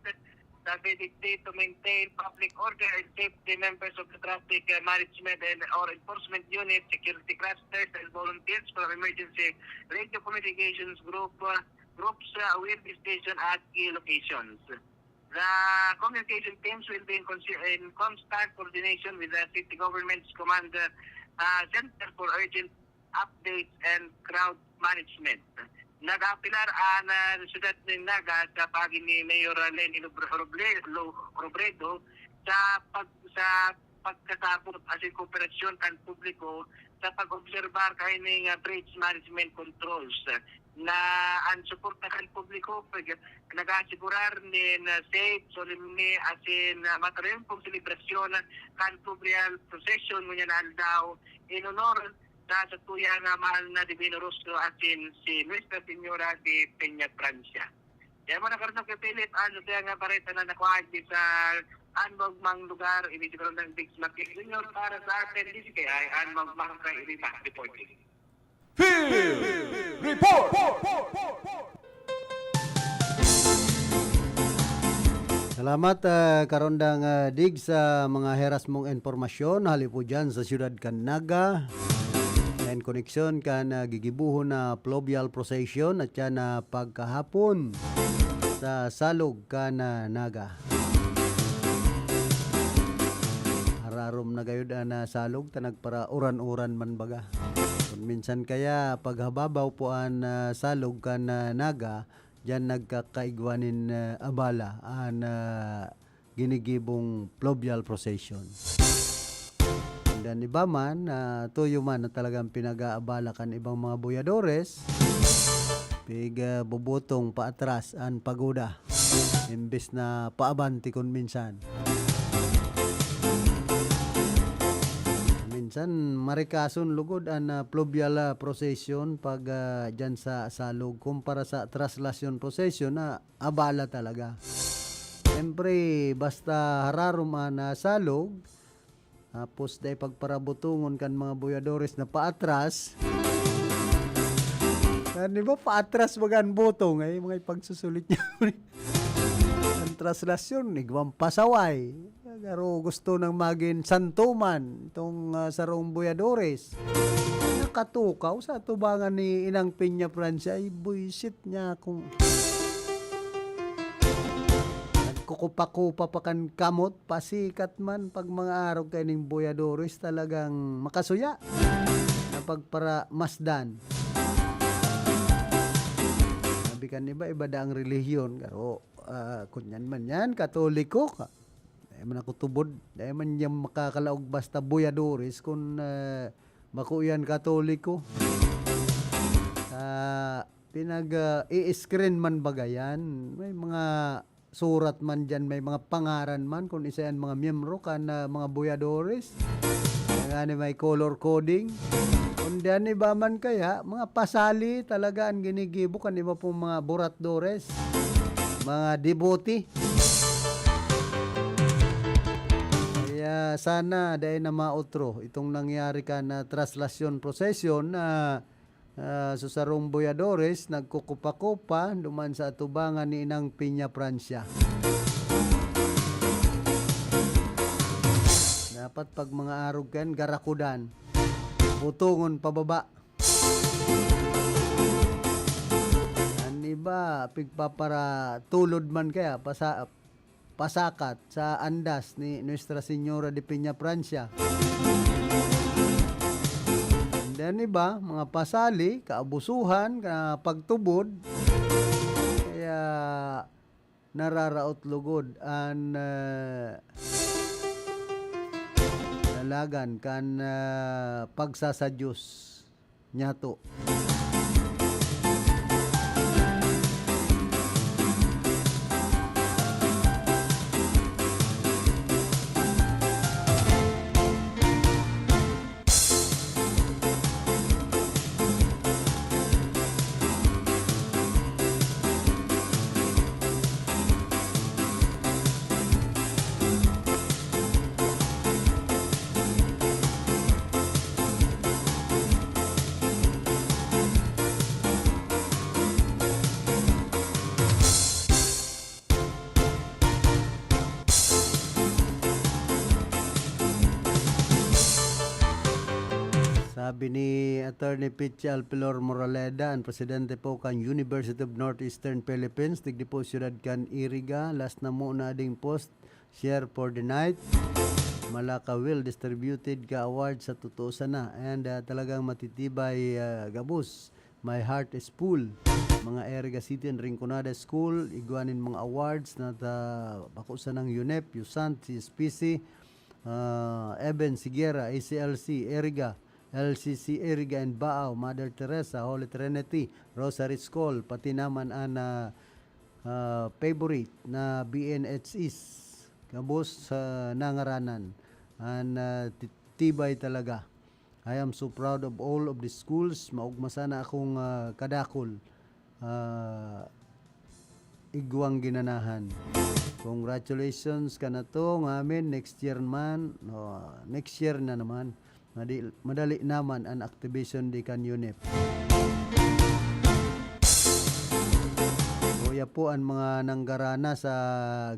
Sabi dito to maintain public order and safety members of the traffic management and or enforcement unit, security clusters and volunteers from emergency radio communications groups will be stationed at key locations. The communication teams will be in constant coordination with the city government's command center for urgent updates and crowd management. Nag-apilar ang siyudad ng Naga sa pagi ni Mayor Leni Robredo sa pagkasabot as in kooperasyon kan publiko sa pag-obserbar kayo ng bridge management controls na ang suporta kan publiko nag-asigurar ni safe, solemne as in material pong selebrasyon kan fluvial procession ngunyan na aldaw in honor sa tuya nga mahal na Divino Rostro atin si Nuestra Señora de Peña Francia. Kaya mo nakaroon ng kapilit, kaya nga pareta na nakuha sa anmog mang lugar, ibig ko ng Big Smack Junior para sa atin, hindi kaya ay anmog mang kairita reporting. Field Report! Salamat karondang dig sa mga heras mong informasyon. Hali po dyan sa siyudad kan Naga. And koneksyon kan gigibuho na fluvial procession at yan na pagkahapon sa salog kan Naga. Hararom na gayud na salog tanag para uran-uran man baga. Kung minsan kaya paghababaw po ang salog kan Naga, diyan nagkakaigwanin abala ang ginigibong fluvial procession. Dan iba man, tuyo man na talagang pinag-aabala kan ibang mga buyadores, bubutong paatras ang pagoda, imbes na paabanti kung minsan. Minsan, marikason lugod ang fluvial procession pag dyan sa salog, kumpara sa traslasyon procession na abala talaga. Siyempre, basta hararom na salog, tapos dahil pagparabutungon kan mga buyadores na paatras. Di ba paatras magan butong ay mga pagsusulit niya. Ang traslasyon, igwang pasaway. Pero gusto nang maging santuman itong sarong buyadores. Nakatukaw sa tubangan ni Inang Peña Francia ay buisit niya kung kukupa-kupa pa kan kamot, pasikat man pag mga araw kayo ng buyadores talagang makasuya kapag para masdan. Sabi kan iba da ang relihiyon, pero kunyan man yan, katoliko ka. Dahil man ako tubod, dahil man yan makakalaog basta buyadores kung makuyan katoliko. I-screen man bagayan, may mga surat man dyan, may mga pangaran man kung isa yan mga miyembro kan mga buyadores. Nga ni may color coding. Kundi ni ba man kaya, mga pasali talaga ang ginigibo kan iba pong mga buratdores, mga devotee. Kaya sana dahil na mautro itong nangyari ka na traslasyon procession na susarong boyadores nagkukupa-kupa duman sa atubangan ni Inang Piña Francia. Dapat pag mga arog kan garakudan, butungon pababa. Ani ba pigpapara tulod man kaya pasakat sa andas ni Nuestra Señora de Piña Francia. Dan iba mga pasali, kaabusuhan, pagtubod, kaya nararaot lugod an dalagan kan pagsasadyos nyato. Sabi ni Attorney Pichi Alpilor Moraleda, ang presidente po kan University of Northeastern Philippines, digdi po siyudad kan Iriga, last na muna ding post, share for the night. Malaka will distributed ka award sa tutusan na, and talagang matitibay gabus. My heart is full. Mga Iriga City and Rinconada School, iguanin mga awards na bakusan ng UNEP, USANT, CSPC, Eben Siguera, ACLC, Iriga, LCC Iriga and Baao, Mother Teresa, Holy Trinity, Rosary School, pati naman ang favorite na BNHS, kabos sa nangaranan. And tibay talaga. I am so proud of all of the schools. Maugma sana akong kadakol. Igwang ginanahan. Congratulations ka na to ngamin next year man. Next year na naman. Madali naman ang activation di kan UNEP. Kuya po ang mga nanggarana sa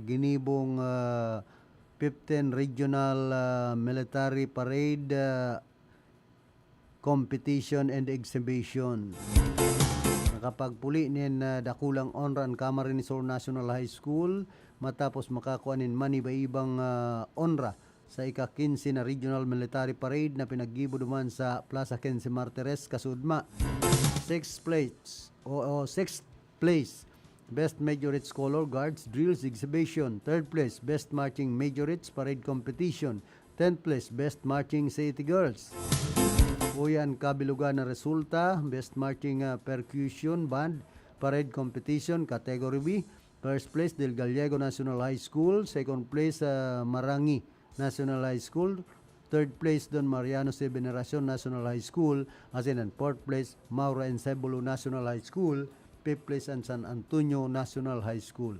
ginibong 15 Regional Military Parade Competition and Exhibition. Nakapagpuli nin dakulang onran Camarines Sur National High School matapos makakuha nin maniba-ibang onra sa ika-15 na Regional Military Parade na pinaggibo duman sa Plaza 15 Martires, Kasudma. 6th place, Best Majorates Color Guards Drills Exhibition. 3rd place, Best Marching Majorates Parade Competition. 10th place, Best Marching City Girls. Uyan kabilugan na resulta, Best Marching Percussion Band Parade Competition, Category B. 1st place, Del Gallego National High School. 2nd place, Marangi National High School. 3rd place, Don Mariano C. Veneracion National High School. As in, 4th place, Maura Encebolo National High School. 5th place, and San Antonio National High School.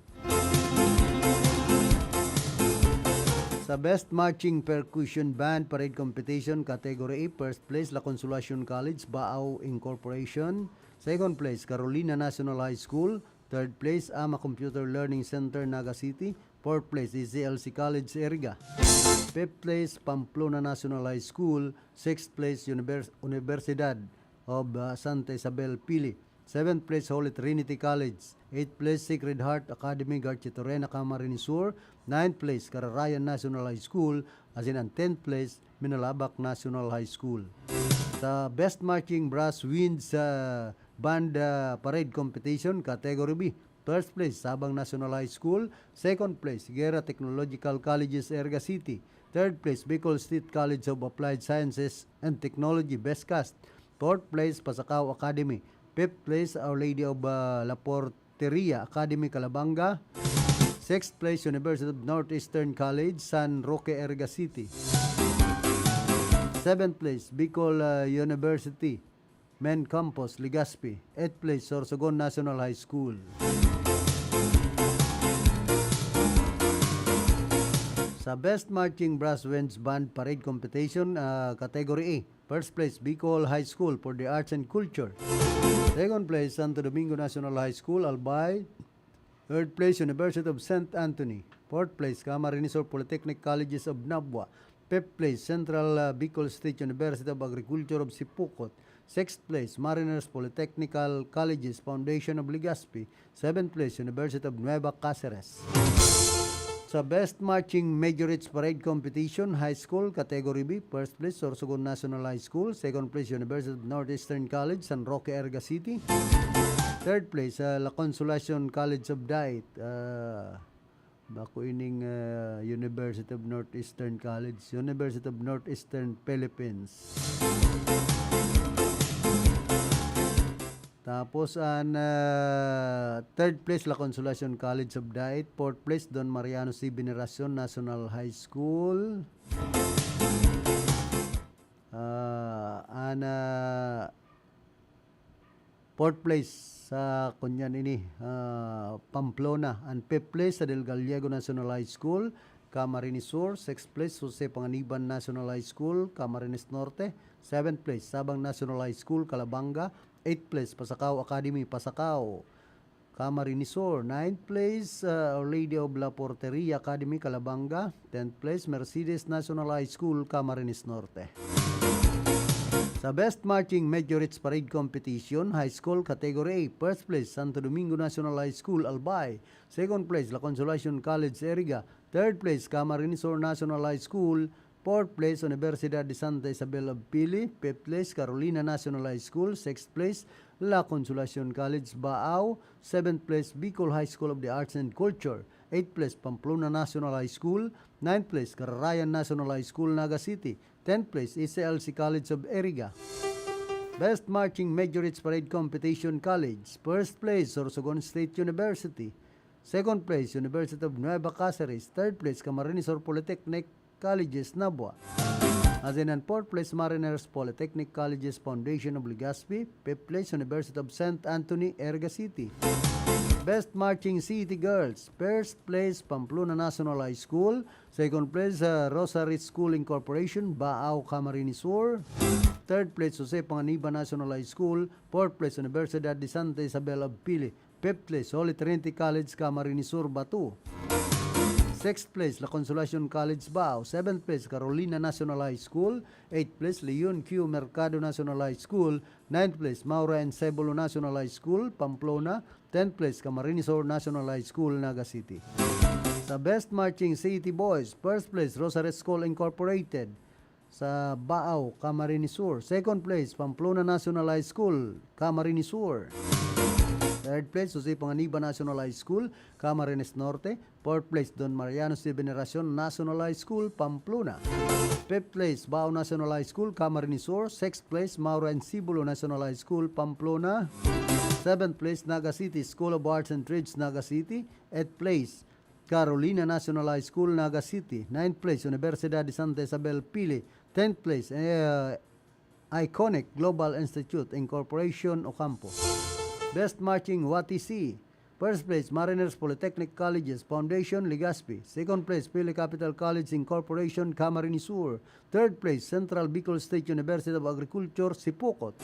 Sa Best Marching Percussion Band Parade Competition, Category A, 1st place, La Consolacion College, Baao Incorporation. 2nd place, Carolina National High School. 3rd place, Ama Computer Learning Center, Naga City. 4th place, ECLC College, Iriga. 5th place, Pamplona National High School. 6th place, Universidad of Santa Isabel, Pili. 7th place, Holy Trinity College. 8th place, Sacred Heart Academy, Garchitorena, Camarines Sur. 9th place, Cararayan National High School. As in, ang 10th place, Minalabak National High School. Sa Best Marching Brass Winds Band Parade Competition, Category B. 1st place, Sabang National High School. 2nd place, Guerra Technological Colleges, Erga City. 3rd place, Bicol State College of Applied Sciences and Technology, Best Cast. 4th place, Pasacao Academy. 5th place, Our Lady of La Porteria Academy, Calabanga. 6th place, University of Northeastern College, San Roque, Erga City. 7th place, Bicol University, Main Campus, Legazpi. 8th place, Sorsogon National High School. Sa Best Marching Brass Winds Band Parade Competition, Category A. First place, Bicol High School for the Arts and Culture. Second place, Santo Domingo National High School, Albay. Third place, University of St. Anthony. Fourth place, Camarines Polytechnic Colleges of Nabua. Fifth place, Central Bicol State University of Agriculture of Sipukot. Sixth place, Mariners Polytechnical Colleges Foundation of Legazpi. Seventh place, University of Nueva Cáceres. Sa Best Marching Majorates Parade Competition, High School, Category B, first place, Sorsogon National High School. Second place, University of Northeastern College, San Roque, Erga City. Third place, La Consolacion College of Diet. Bako ining University of Northeastern College, University of Northeastern Philippines. Tapos third place, La Consolacion College of Diet. Fourth place, Don Mariano C. Veneracion National High School. Fourth place sa kunyan ini Pamplona, and fifth place sa Del Gallego National High School, Camarines Sur. Sixth place, Jose Panganiban National High School, Camarines Norte. Seventh place, Sabang National High School, Calabanga. Eighth place, Pasacao Academy, Pasacao, Camarines Sur. Ninth place, Our Lady of La Porteria Academy, Calabanga. Tenth place, Mercedes National High School, Camarines Norte. Sa Best Marching Majorates Parade Competition, High School, Category A. First place, Santo Domingo National High School, Albay. Second place, La Consolacion College, Eriga. Third place, Camarines Sur National High School. Fourth place, Universidad de Santa Isabel of Pili. Fifth place, Carolina National High School. Sixth place, La Consolacion College, Baao. Seventh place, Bicol High School of the Arts and Culture. Eighth place, Pamplona National High School. Ninth place, Cararayan National High School, Naga City. 10th place, ECLC College of Eriga. Best Marching Majorates Parade Competition College. First place, Sorsogon State University. Second place, University of Nueva Cáceres. Third place, Camarines Polytechnic Colleges, Nabua. As in, fourth place, Mariners Polytechnic Colleges Foundation of Legazpi. Fifth place, University of St. Anthony, Erga City. Best Marching City Girls. First place, Pamplona National High School. Second place, Rosary School Incorporation, Baao, Camarines Sur. Third place, Jose Panganiban National High School. Fourth place, Universidad de Santa Isabel of Pili. Fifth place, Holy Trinity College, Camarines Sur, Batu. Sixth place, La Consolacion College, Bao. Seventh place, Carolina National High School. Eighth place, Leon Q. Mercado National High School. Ninth place, Maura and Cebolo National High School, Pamplona. 10th place, Camarines Sur National High School, Naga City. Sa Best Marching City Boys, first place, Rosary School Incorporated sa Baao, Camarines Sur. Second place, Pamplona National High School, Camarines Sur. Third place, Jose Panganiban National High School, Camarines Norte. Fourth place, Don Mariano C. Veneracion National High School, Pamplona. Fifth place, Bao National High School, Camarines Sur. Sixth place, Maura and Cibulo National High School, Pamplona. Seventh place, Naga City School of Arts and Trades, Naga City. Eighth place, Carolina National High School, Naga City. Ninth place, Universidad de Santa Isabel, Pili. 10th place, Iconic Global Institute Incorporation, Ocampo. Best Marching WATC. First place, Mariners Polytechnic Colleges Foundation, Legazpi. Second place, Pili Capital College Incorporation, Camarines Sur. Third place, Central Bicol State University of Agriculture, Sipukot.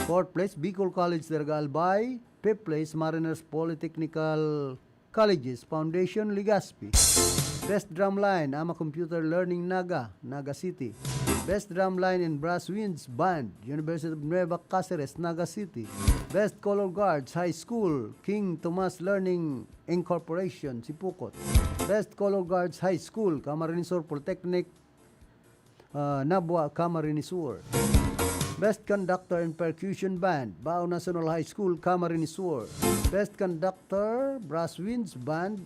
Fourth place, Bicol College, Derga Albay. Fifth place, Mariners Polytechnical Colleges Foundation, Legazpi. Best Drumline, Ama Computer Learning, Naga City. Best Drumline and Brass Winds Band, University of Nueva Cáceres, Naga City. Best Color Guards High School, King Tomas Learning Incorporation, Sipukot. Best Color Guards High School, Camarines Sur Polytechnic, Nabua, Camarines Sur. Best Conductor and Percussion Band, Bao National High School, Camarines Sur. Best Conductor, Brass Winds Band,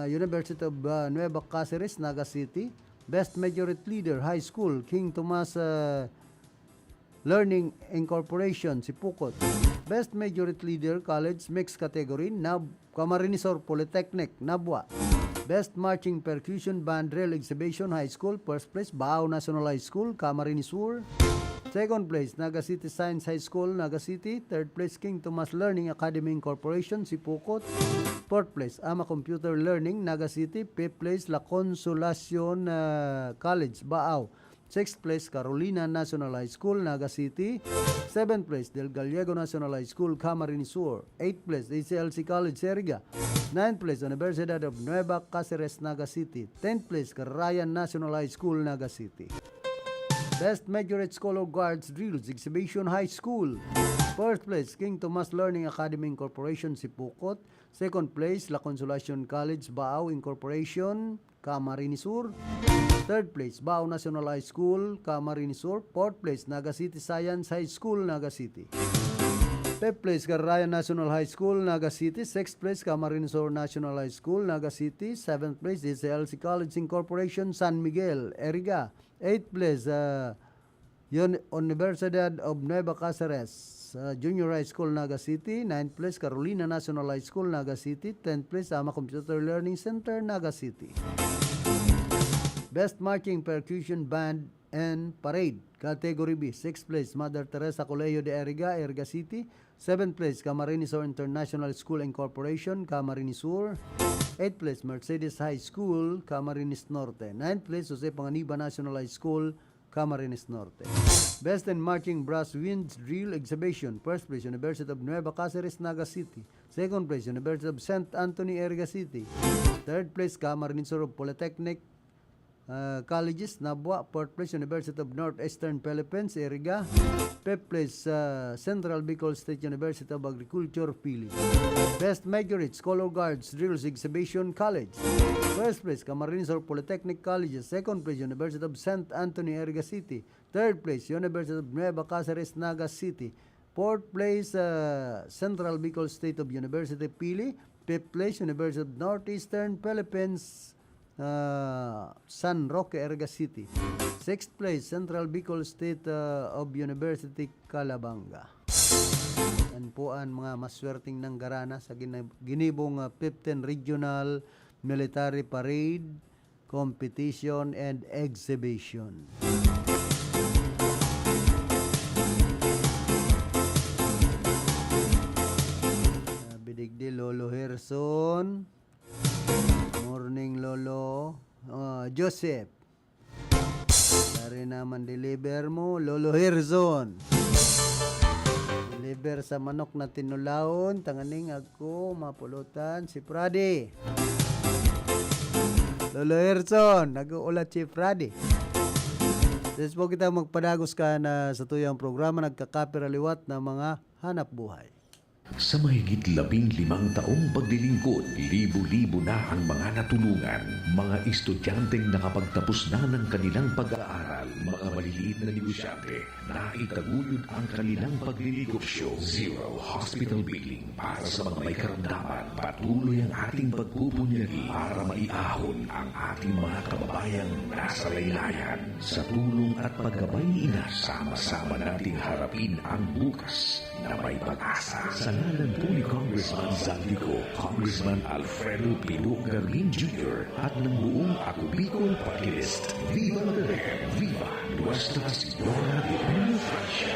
University of Nueva Cáceres, Naga City. Best Majority Leader High School, King Tomas Learning Incorporation, Sipukot. Best Majority Leader College Mixed Category, Camarines Sur Polytechnic, Nabua. Best Marching Percussion Band Drill Exhibition High School, first place, Bao National High School, Camarines Sur. Second place, Naga City Science High School, Naga City. Third place, King Tomas Learning Academy Incorporation, Sipukot. Fourth place, Ama Computer Learning, Naga City. Fifth place, La Consolacion College, Baao. Sixth place, Carolina National High School, Naga City. Seventh place, Del Gallego National High School, Camarines Sur. Eighth place, ACLC College, Seriga. Ninth place, Universidad of Nueva Cáceres, Naga City. 10th place, Carayan National High School, Naga City. Best Majorette Scholar Guards Drills Exhibition High School. First place, King Tomas Learning Academy Incorporation, Sipukot. Second place, La Consolacion College, Baao Incorporation, Camarines Sur. Third place, Bao National High School, Camarines Sur. Fourth place, Naga City Science High School, Naga City. Fifth place, Carayan National High School, Naga City. Sixth place, Camarines Sur National High School, Naga City. Seventh place, ACLC College Incorporation, San Miguel, Eriga. Eighth place, Universidad of Nueva Cáceres, Junior High School, Naga City. Ninth place, Carolina National High School, Naga City. 10th place, Ama Computer Learning Center, Naga City. Best Marching Percussion Band and Parade, Category B. 6th place, Mother Teresa Colegio de Eriga, Eriga City. 7th place, Camarines Sur International School Incorporation, Camarines Sur. 8th place, Mercedes High School, Camarines Norte. 9th place, Jose Panganiban National High School, Camarines Norte. Best in Marching Brass Winds Drill Exhibition. First place, University of Nueva Cáceres, Naga City. Second place, University of St. Anthony, Eriga City. Third place, Camarines Sur Polytechnic Colleges, Nabua. Fourth place, University of Northeastern Philippines, Eriga. Fifth place, Central Bicol State University of Agriculture, Pili. Best Majorette Scholar Guards Drills Exhibition College. First place, Camarines Sur Polytechnic Colleges. Second place, University of St. Anthony, Eriga City. Third place, University of Nueva Cáceres, Naga City. Fourth place, Central Bicol State of University, Pili. Fifth place, University of Northeastern Philippines, San Roque, Eriga City. Sixth place, Central Bicol State of University, Calabanga. Yan po ang mga maswerteng nanggarana sa ginibong 15 Regional Military Parade, Competition, and Exhibition. Bidigdi Lolo Herson. Morning Lolo. Joseph. Dari naman deliver mo, Lolo Herzon. Deliver sa manok na tinulaon, tanganing ako, mapulutan, si Frade. Lolo Herzon, nag-uulat si Frade.ですpo kita magpadagos ka na sa tuyang programa, nagkakapiraliwat ng mga hanap buhay. Sa mahigit 15 taong paglilingkod, libo-libo na ang mga natulungan, mga estudyanteng nakapagtapos na ng kanilang pag-aaral, mga maliliit na negosyante na itaguyod ang kanilang paglilingkod. Zero hospital billing para sa mga may karamdaman. Patuloy ang ating pagpupunyagi para maiahon ang ating mga kababayang nasa laylayan. Sa tulong at paggabay ina, sama-sama nating harapin ang bukas na may pag-asa. Sa ngalan po ni Congressman Zaldico, Congressman Alfredo Pino Garmin Jr. at ng buong Ako Bicol Party List, Viva Madre, Viva Nuestra Señora de Nueva Francia.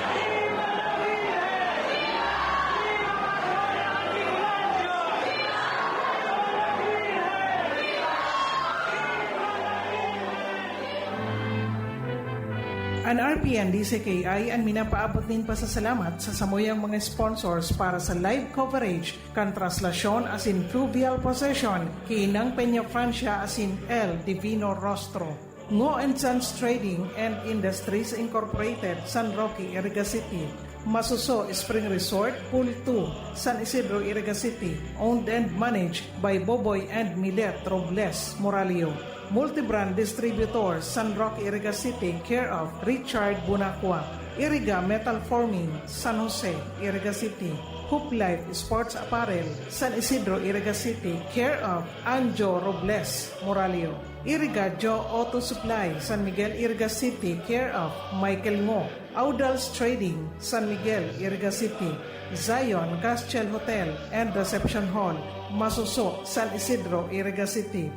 Ang RPN DCKI ang minapaabot din pasasalamat sa samuyang mga sponsors para sa live coverage kan traslasyon as in fluvial possession kinang Peña Francia as in El Divino Rostro. Ngo & Sons Trading and Industries Incorporated, San Roque, Iriga City. Masuso Spring Resort, Pool 2, San Isidro, Iriga City. Owned and managed by Boboy and Milet Robles, Moralio. Multibrand Distributor, San Roque, Iriga City, care of Richard Bunacua. Iriga Metal Forming, San Jose, Iriga City. Hoop Life Sports Apparel, San Isidro, Iriga City, care of Anjo Robles, Moralio. Iriga Joe Auto Supply, San Miguel, Iriga City, care of Michael Ngo. Audals Trading, San Miguel, Iriga City. Zion Castiel Hotel and Reception Hall, Masuso, San Isidro, Iriga City.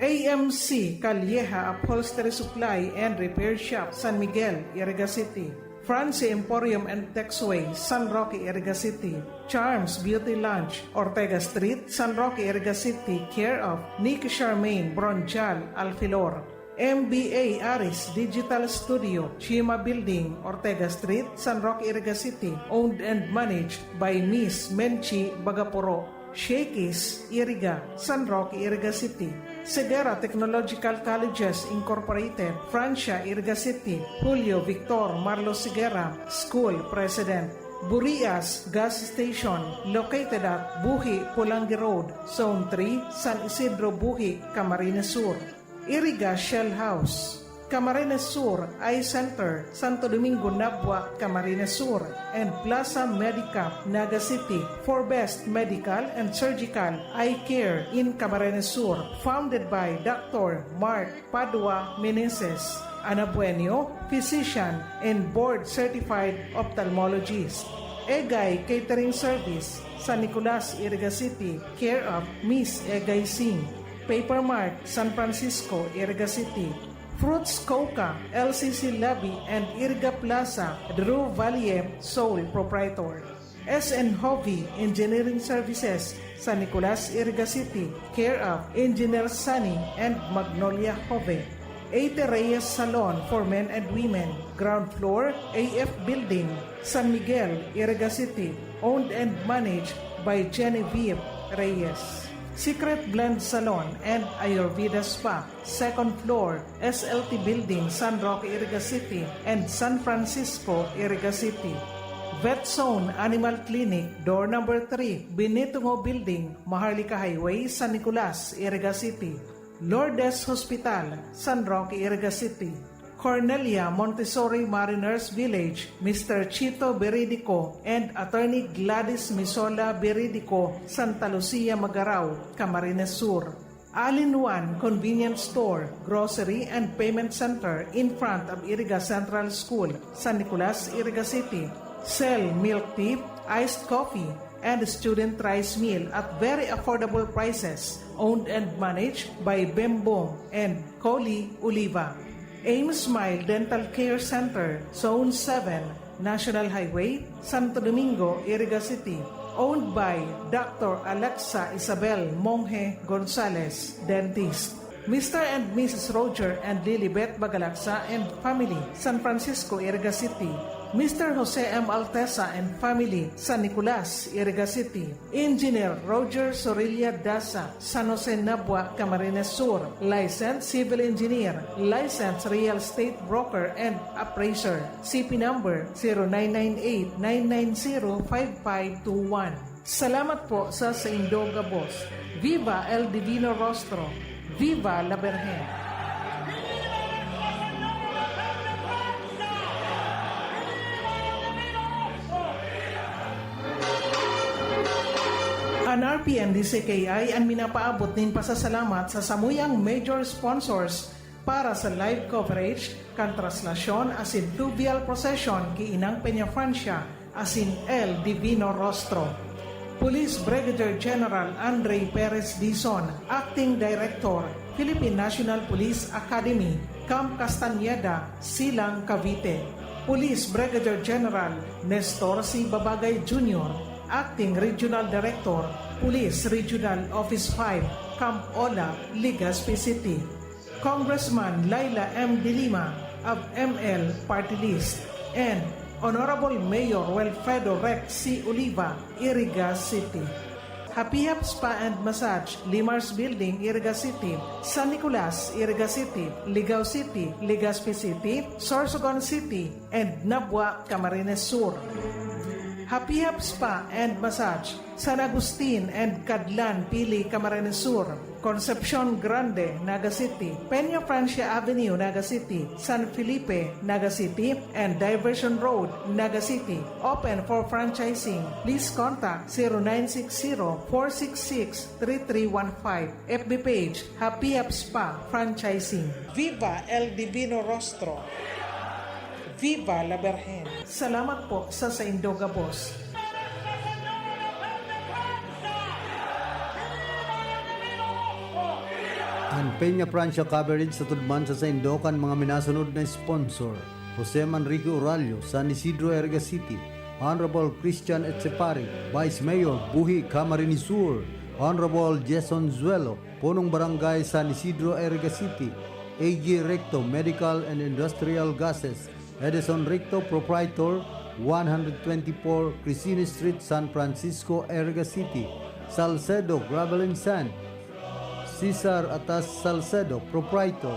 AMC Calleja Upholstery Supply and Repair Shop, San Miguel, Iriga City. Francie Emporium and Texway, San Roque, Iriga City. Charms Beauty Lounge, Ortega Street, San Roque, Iriga City, care of Nick Charmaine Bronjal Alfilor. MBA Aris Digital Studio, Shima Building, Ortega Street, San Roque, Iriga City, owned and managed by Miss Menchi Bagapuro. Shakey's, Iriga, San Roque, Iriga City. Segura Technological Colleges Incorporated, Francia, Iriga City. Julio Victor Marlo Segura, School President. Burias Gas Station, located at Buhi, Pulangi Road, Zone 3, San Isidro, Buhi, Camarines Sur. Iriga Shell House, Camarines Sur Eye Center, Santo Domingo, Nabua, Camarines Sur, and Plaza Medicap, Naga City, for best medical and surgical eye care in Camarines Sur, founded by Dr. Mark Padua Meneses, Ana Bueno, physician and board-certified ophthalmologist. Egay Catering Service, San Nicolas, Iriga City, care of Miss Egay Singh. Papermark, San Francisco, Iriga City. Fruits Coca, LCC Lobby and Iriga Plaza, Drew Valier, sole proprietor. SN Hobby Engineering Services, San Nicolas, Iriga City, care of Engineer Sunny and Magnolia Hove. Ate Reyes Salon for men and women, ground floor, AF Building, San Miguel, Iriga City, owned and managed by Genevieve Reyes. Secret Blend Salon and Ayurveda Spa, second floor, SLT Building, San Roque, Iriga City, and San Francisco, Iriga City. Vet Zone Animal Clinic, door number 3, Benitungo Building, Maharlika Highway, San Nicolas, Iriga City. Lourdes Hospital, San Roque, Iriga City. Cornelia Montessori Mariners Village, Mr. Chito Beridico and Attorney Gladys Misola Beridico, Santa Lucia, Magarao, Camarines Sur. All-in-One Convenience Store, Grocery and Payment Center in front of Iriga Central School, San Nicolas, Iriga City. Sell milk tea, iced coffee, and student rice meal at very affordable prices, owned and managed by Bembong and Coli Oliva. Aim Smile Dental Care Center, Zone 7, National Highway, Santo Domingo, Iriga City, owned by Dr. Alexa Isabel Monje Gonzalez, dentist. Mr. and Mrs. Roger and Lilibet Bagalaksa and family, San Francisco, Iriga City. Mr. Jose M. Altesa and family, San Nicolas, Iriga City. Engineer Roger Sorilla Dasa, San Jose Nabua, Camarines Sur. Licensed Civil Engineer, Licensed Real Estate Broker and Appraiser. CP number 0998-990-5521. Salamat po sa Indoga Boss. Viva El Divino Rostro. Viva la Virgen. Ang RPN DCKI ang minapaabot din pasasalamat sa samuyang major sponsors para sa live coverage kan traslasyon as in fluvial procession ki Inang Peña Francia as in El Divino Rostro. Police Brigadier General Andre Perez Dizon, Acting Director, Philippine National Police Academy, Camp Castañeda, Silang, Cavite. Police Brigadier General Nestor C. Babagay Jr., Acting Regional Director, Police Regional Office 5, Camp Ola, Legazpi City. Congressman Laila M. De Lima of ML Party List, and Honorable Mayor Wilfredo Rex C. Oliva, Iriga City. Happy Hap Spa and Massage, Limars Building, Iriga City, San Nicolas, Iriga City, Ligao City, Legazpi City, Sorsogon City, and Nabua, Camarines Sur. Happy Hap Spa and Massage, San Agustin and Cadlan, Pili, Camarines Sur. Concepcion Grande, Naga City, Peña Francia Avenue, Naga City, San Felipe, Naga City, and Diversion Road, Naga City. Open for franchising. Please contact 0960-466-3315. FB page, Happy Hap Spa Franchising. Viva El Divino Rostro. Viva la Virgen. Salamat po sa Indoga Boss. Ang Peña Francia coverage sa tudman sa Indokan mga minasunod na sponsor. Jose Manrique Uralio, San Isidro, Erga City. Honorable Christian Etchepari, Vice Mayor, Buhi, Camarines Sur. Honorable Jason Zuelo, Punong Barangay San Isidro, Erga City. AG Recto, Medical and Industrial Gases. Edison Recto, Proprietor, 124 Crisine Street, San Francisco, Erga City. Salcedo, Gravel and Sand. Cesar Atas Salcedo, Proprietor.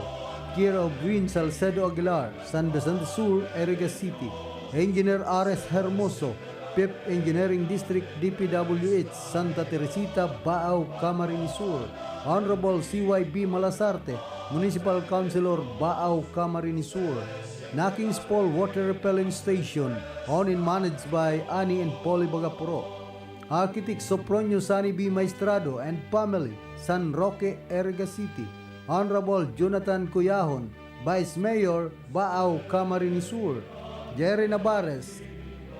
Care of Green Salcedo Aguilar, San Vicente Sur, Erga City. Engineer R.S. Hermoso, PIP Engineering District, DPWH, Santa Teresita, Baao, Camarines Sur. Honorable CYB Malasarte, Municipal Councilor, Baao, Camarines Sur. Nakings Paul Water Repelling Station, owned and managed by Ani and Polly Bagapuro. Architect Sopronio Sani B. Maestrado and family, San Roque, Erga City. Honorable Jonathan Cuyahon, Vice Mayor, Baao, Camarines Sur. Jerry Navarez,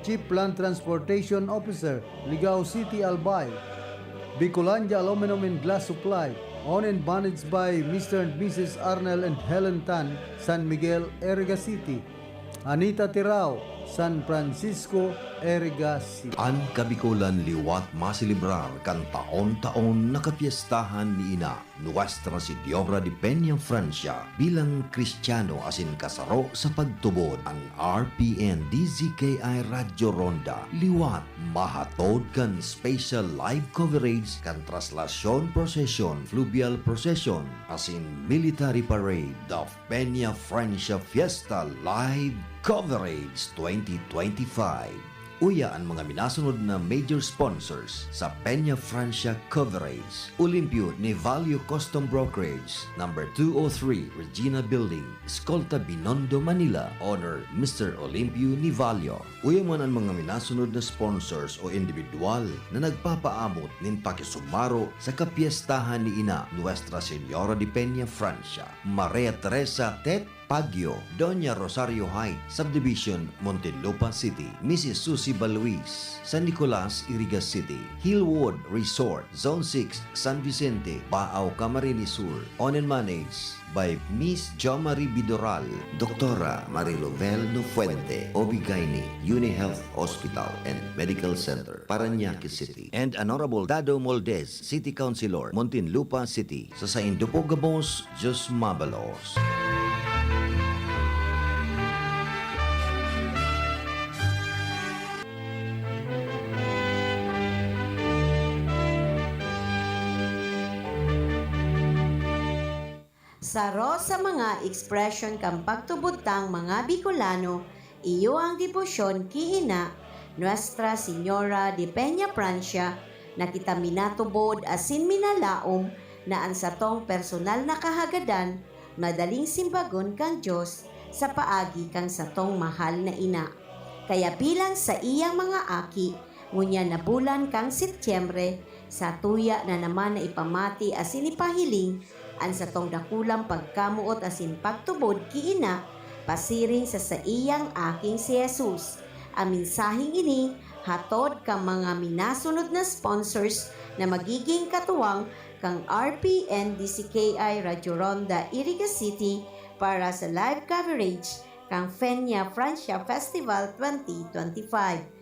Chief Land Transportation Officer, Ligao City, Albay. Bicolandia Aluminum and Glass Supply, owned and managed by Mr. and Mrs. Arnel and Helen Tan, San Miguel, Erga City. Anita Tirao, San Francisco, Erga City. An kabikulan liwat masilibrar kan taon-taon nakapiestahan ni Ina Nuestra Señora de Peña Francia bilang Kristiyano asin kasaro sa pagtubod. Ang RPN DZKI Radyo Ronda liwat mahatod kan special live coverage kan traslasyon procession, fluvial procession asin military parade of Peña Francia Fiesta live coverage 2025. Uya ang mga minasunod na major sponsors sa Peña Francia coverage. Olimpio Nevalio Custom Brokerage, number 203 Regina Building, Escolta, Binondo, Manila. Owner Mr. Olimpio Nevalio. Uya man ang mga minasunod na sponsors o individual na nagpapaamot nin pakisumaro sa kapiestahan ni Ina Nuestra Señora de Peña Francia. Maria Teresa Tet Pagyo, Doña Rosario Heights, Subdivision, Montelupa City. Mrs. Susie Baluis, San Nicolas, Iriga City. Hillwood Resort, Zone 6, San Vicente, Baao, Camarines Sur. Owned and managed by Miss Jo Marie Bidoral, Doktora Marilovel Nofuente, Obigaini, UniHealth Hospital and Medical Center, Parañaque City. And Honorable Dado Moldez, City Councilor, Montinlupa City. Sa Saindupo Gabos, Diyos Mabalos. Saro sa mga ekspresyon kang pagtubutang mga Bicolano, iyo ang debosyon ki Ina Nuestra Señora de Peña Francia na kita minatubod asin minalaom na ang satong personal na kahagadan madaling simbagon kang Diyos sa paagi kang satong mahal na ina. Kaya bilang sa iyang mga aki, ngunya na bulan kang Setyembre, sa tuya na naman na ipamati asin ipahiling ang satong dakulang pagkamuot asin pagtubod ki Ina, pasiring sa iyang aking si Jesus. Ang mensaheng ini, hatod kang mga minasunod na sponsors na magiging katuwang kang RPN DCKI Radyo Ronda, Iriga City para sa live coverage kang Peña Francia Festival 2025.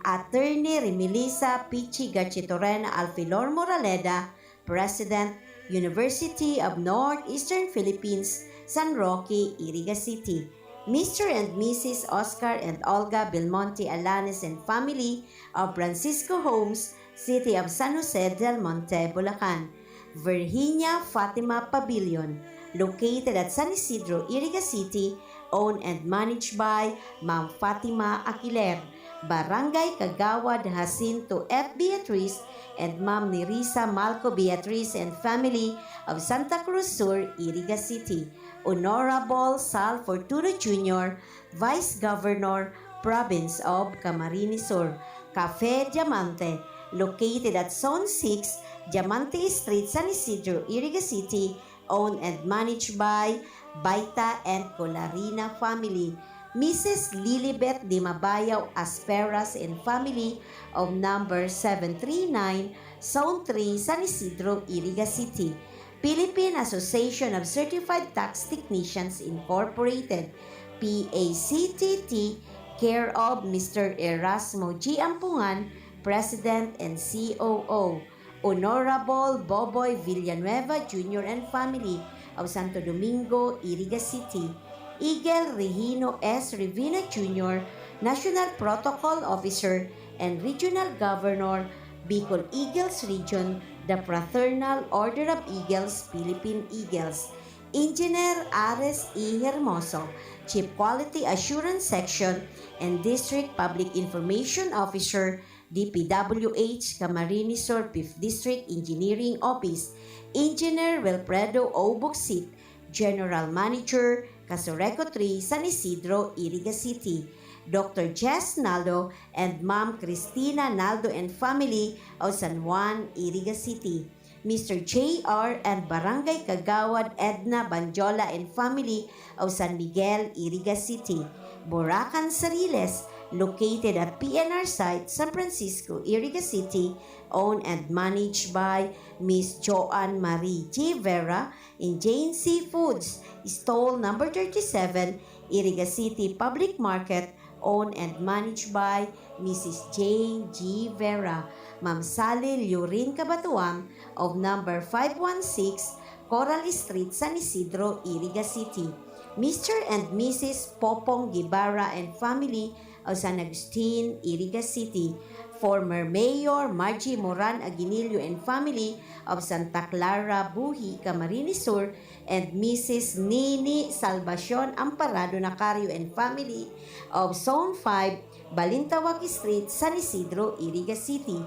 Attorney Remilisa Pichi Gachitorena Alfilor Moraleda, President, University of Northeastern Philippines, San Roque, Iriga City. Mr. and Mrs. Oscar and Olga Belmonte Alanes and family of Francisco Homes, City of San Jose del Monte, Bulacan. Virginia Fatima Pavilion, located at San Isidro, Iriga City, owned and managed by Ma'am Fatima Aquiler. Barangay Kagawad, Jacinto F. Beatriz and Ma'am Nerissa Malco Beatriz and family of Santa Cruz Sur, Iriga City. Honorable Sal Fortuna Jr., Vice Governor, Province of Camarines Sur. Cafe Diamante, located at Zone 6, Diamante Street, San Isidro, Iriga City, owned and managed by Baita and Colarina family. Mrs. Lilibet Di Mabayaw Asperas and family of number 739, Zone 3, San Isidro, Iriga City. Philippine Association of Certified Tax Technicians Incorporated, PACTT, care of Mr. Erasmo G. Ampungan, President and COO. Honorable Boboy Villanueva Jr. and family of Santo Domingo, Iriga City. Igel Regino S. Rivina Jr., National Protocol Officer and Regional Governor, Bicol Eagles Region, the Fraternal Order of Eagles, Philippine Eagles. Engineer Ares E. Hermoso, Chief Quality Assurance Section and District Public Information Officer, DPWH, Camarines Sur 5th District Engineering Office. Engineer Wilfredo O. Buxit, General Manager, Casureco 3, San Isidro, Iriga City. Dr. Jess Naldo and Ma'am Cristina Naldo and family of San Juan, Iriga City. Mr. J.R. and Barangay Kagawad Edna Banjola and family of San Miguel, Iriga City. Boracan Sariles, located at PNR site, San Francisco, Iriga City, owned and managed by Miss Joanne Marie G. Vera in Jane Seafoods, stall number 37, Iriga City Public Market, owned and managed by Mrs. Jane G. Vera. Ma'am Sally Lurin Cabatuan of number 516 Coral Street, San Isidro, Iriga City. Mr. and Mrs. Popong Gibara and family of San Agustin, Iriga City. Former Mayor Margie Moran Aguinillo and family of Santa Clara, Buhi, Camarines Sur, and Mrs. Nini Salvacion Amparado Nacario and family of Zone 5, Balintawak Street, San Isidro, Iriga City.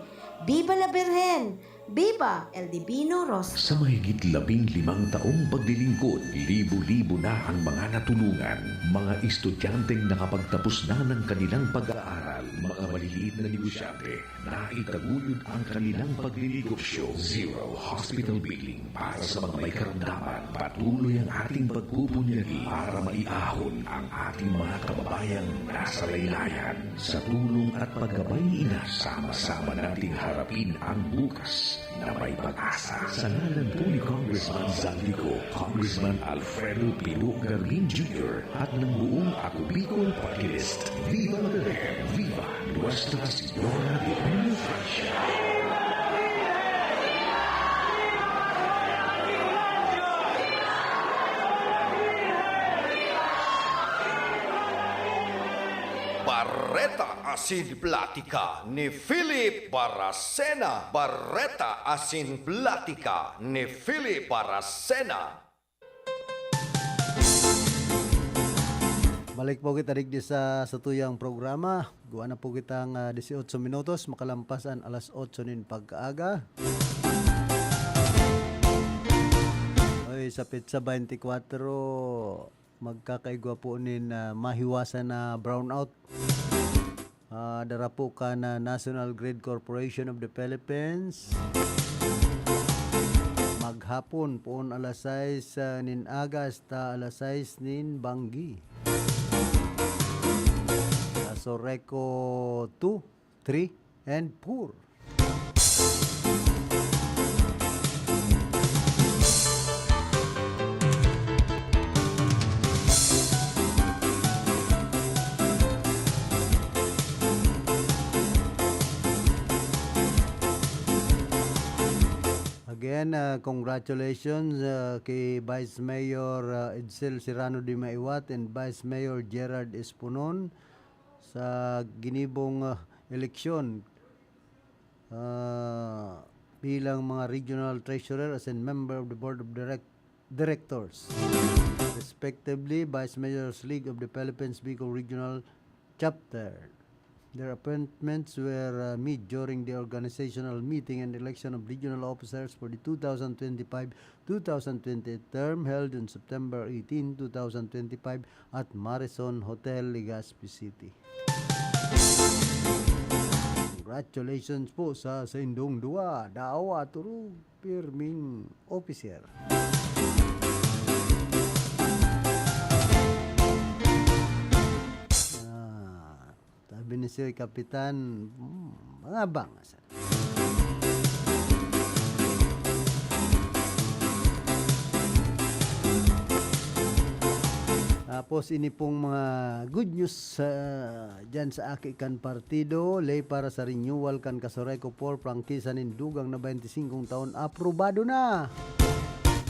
Viva la Virgen! Viva El Divino Rostro! Sa mahigit 15 taong paglilingkod, libo-libo na ang mga natulungan. Mga estudyanteng nakapagtapos na ng kanilang pag-aaral, mga maliliit na negosyante na itaguyod ang kanilang paglilingkosyo. Zero hospital billing para sa mga may karamdaman. Patuloy ang ating pagpupunyagi para maiahon ang ating mga kababayang nasa laylayan. Sa tulong at paggabay ni Ina, sama-sama nating harapin ang bukas na may pag-asa. Sa ngalan po ni Congressman Zaldico, Congressman Alfredo Pino Garmin Jr. at ng buong Ako Bicol Party List, Viva la Virgen! Viva Nuestra Señora de Peña Francia! Barreta Asin Plática ni Philip Baracena. Barreta Asin Plática ni Philip Baracena. Balik po kita digdi sa tuyang programa. Guwa na po kitang 18 minutos, makalampasan alas 8 nin pagkaaga. Oy, sa Pizza 24, magkakaigwa po nin mahiwasan na brownout. Dara po ka na National Grid Corporation of the Philippines. Maghapon po alas 6 nin aga hasta alas 6 nin banggi. Soreco 2, 3, and 4. Again, congratulations kay Vice Mayor Edsel Serrano de Maiwat and Vice Mayor Gerard Espunon sa ginibong eleksyon bilang mga regional treasurer as and member of the board of directors. Respectively, Vice Mayor's League of the Philippines Bicol Regional Chapter. Their appointments were made during the organizational meeting and election of regional officers for the 2025-2028 term held on September 18, 2025 at Marison Hotel, Legazpi City. Congratulations po sa Indong Dua, Dao Aturo, Pirming Officer. Sabi ni Sir Kapitan, mga bangas. Tapos ini pong mga good news dyan sa aki kan partido, lay para sa renewal kan Casoreco 4, prangkisa nin dugang na 25 taon, aprobado na.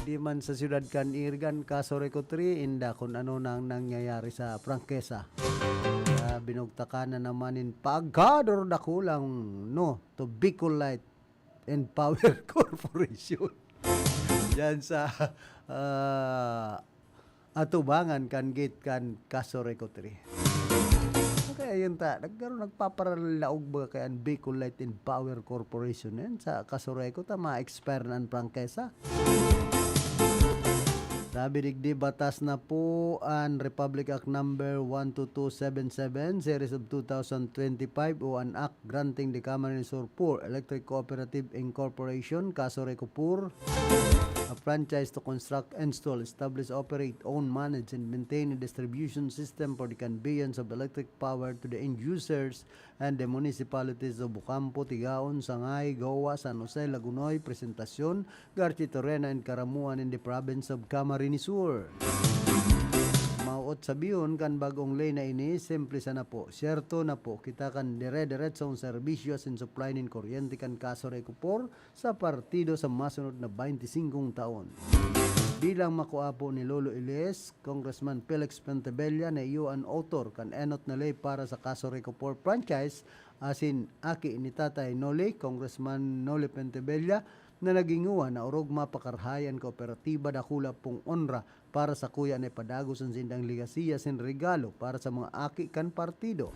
Di man sa siyudad kan Irgan, Casoreco 3, inda kung ano nang nangyayari sa prangkesa. Binugtakan na naman in pagkador da kulang no to Bicol Light and Power Corporation. Diyan sa atubangan kan gate kan Casoreco 3. Kaya yun nagpaparalaog ba kaya ang Bicol Light and Power Corporation yan sa Casoreco ta ma-expire na ang prangkesa. Sabi digdi batas na po ang Republic Act number 12277 series of 2025 o an act granting the Camarines Sur Poor Electric Cooperative Incorporation Casoreco Poor a franchise to construct, install, establish, operate, own, manage, and maintain a distribution system for the conveyance of electric power to the end users and the municipalities of Ocampo, Tigaon, Sangay, Goa, San Jose, Lagunoy, Presentacion, Garchitorena, and Caramuan in the province of Camarines Sur. Mauot sabiyon kan bagong lay na ini, simple sana po. Siyerto na po, kita kan dire-diretsong serbisyo as in supply nin kuryente kan Casoreco 4 sa partido sa masunod na 25 taon. Bilang makuha po ni Lolo Iles, Congressman Felix Pentebella na iyo ang author kan enot na lay para sa Casoreco 4 franchise asin aki ni Tatay Noli, Congressman Noli Pentebella na naginguwa na urog mapakarhayan kooperatiba dakula pong onra para sa kuya na padagos ang sindang ligasiya sin regalo para sa mga aki kan partido.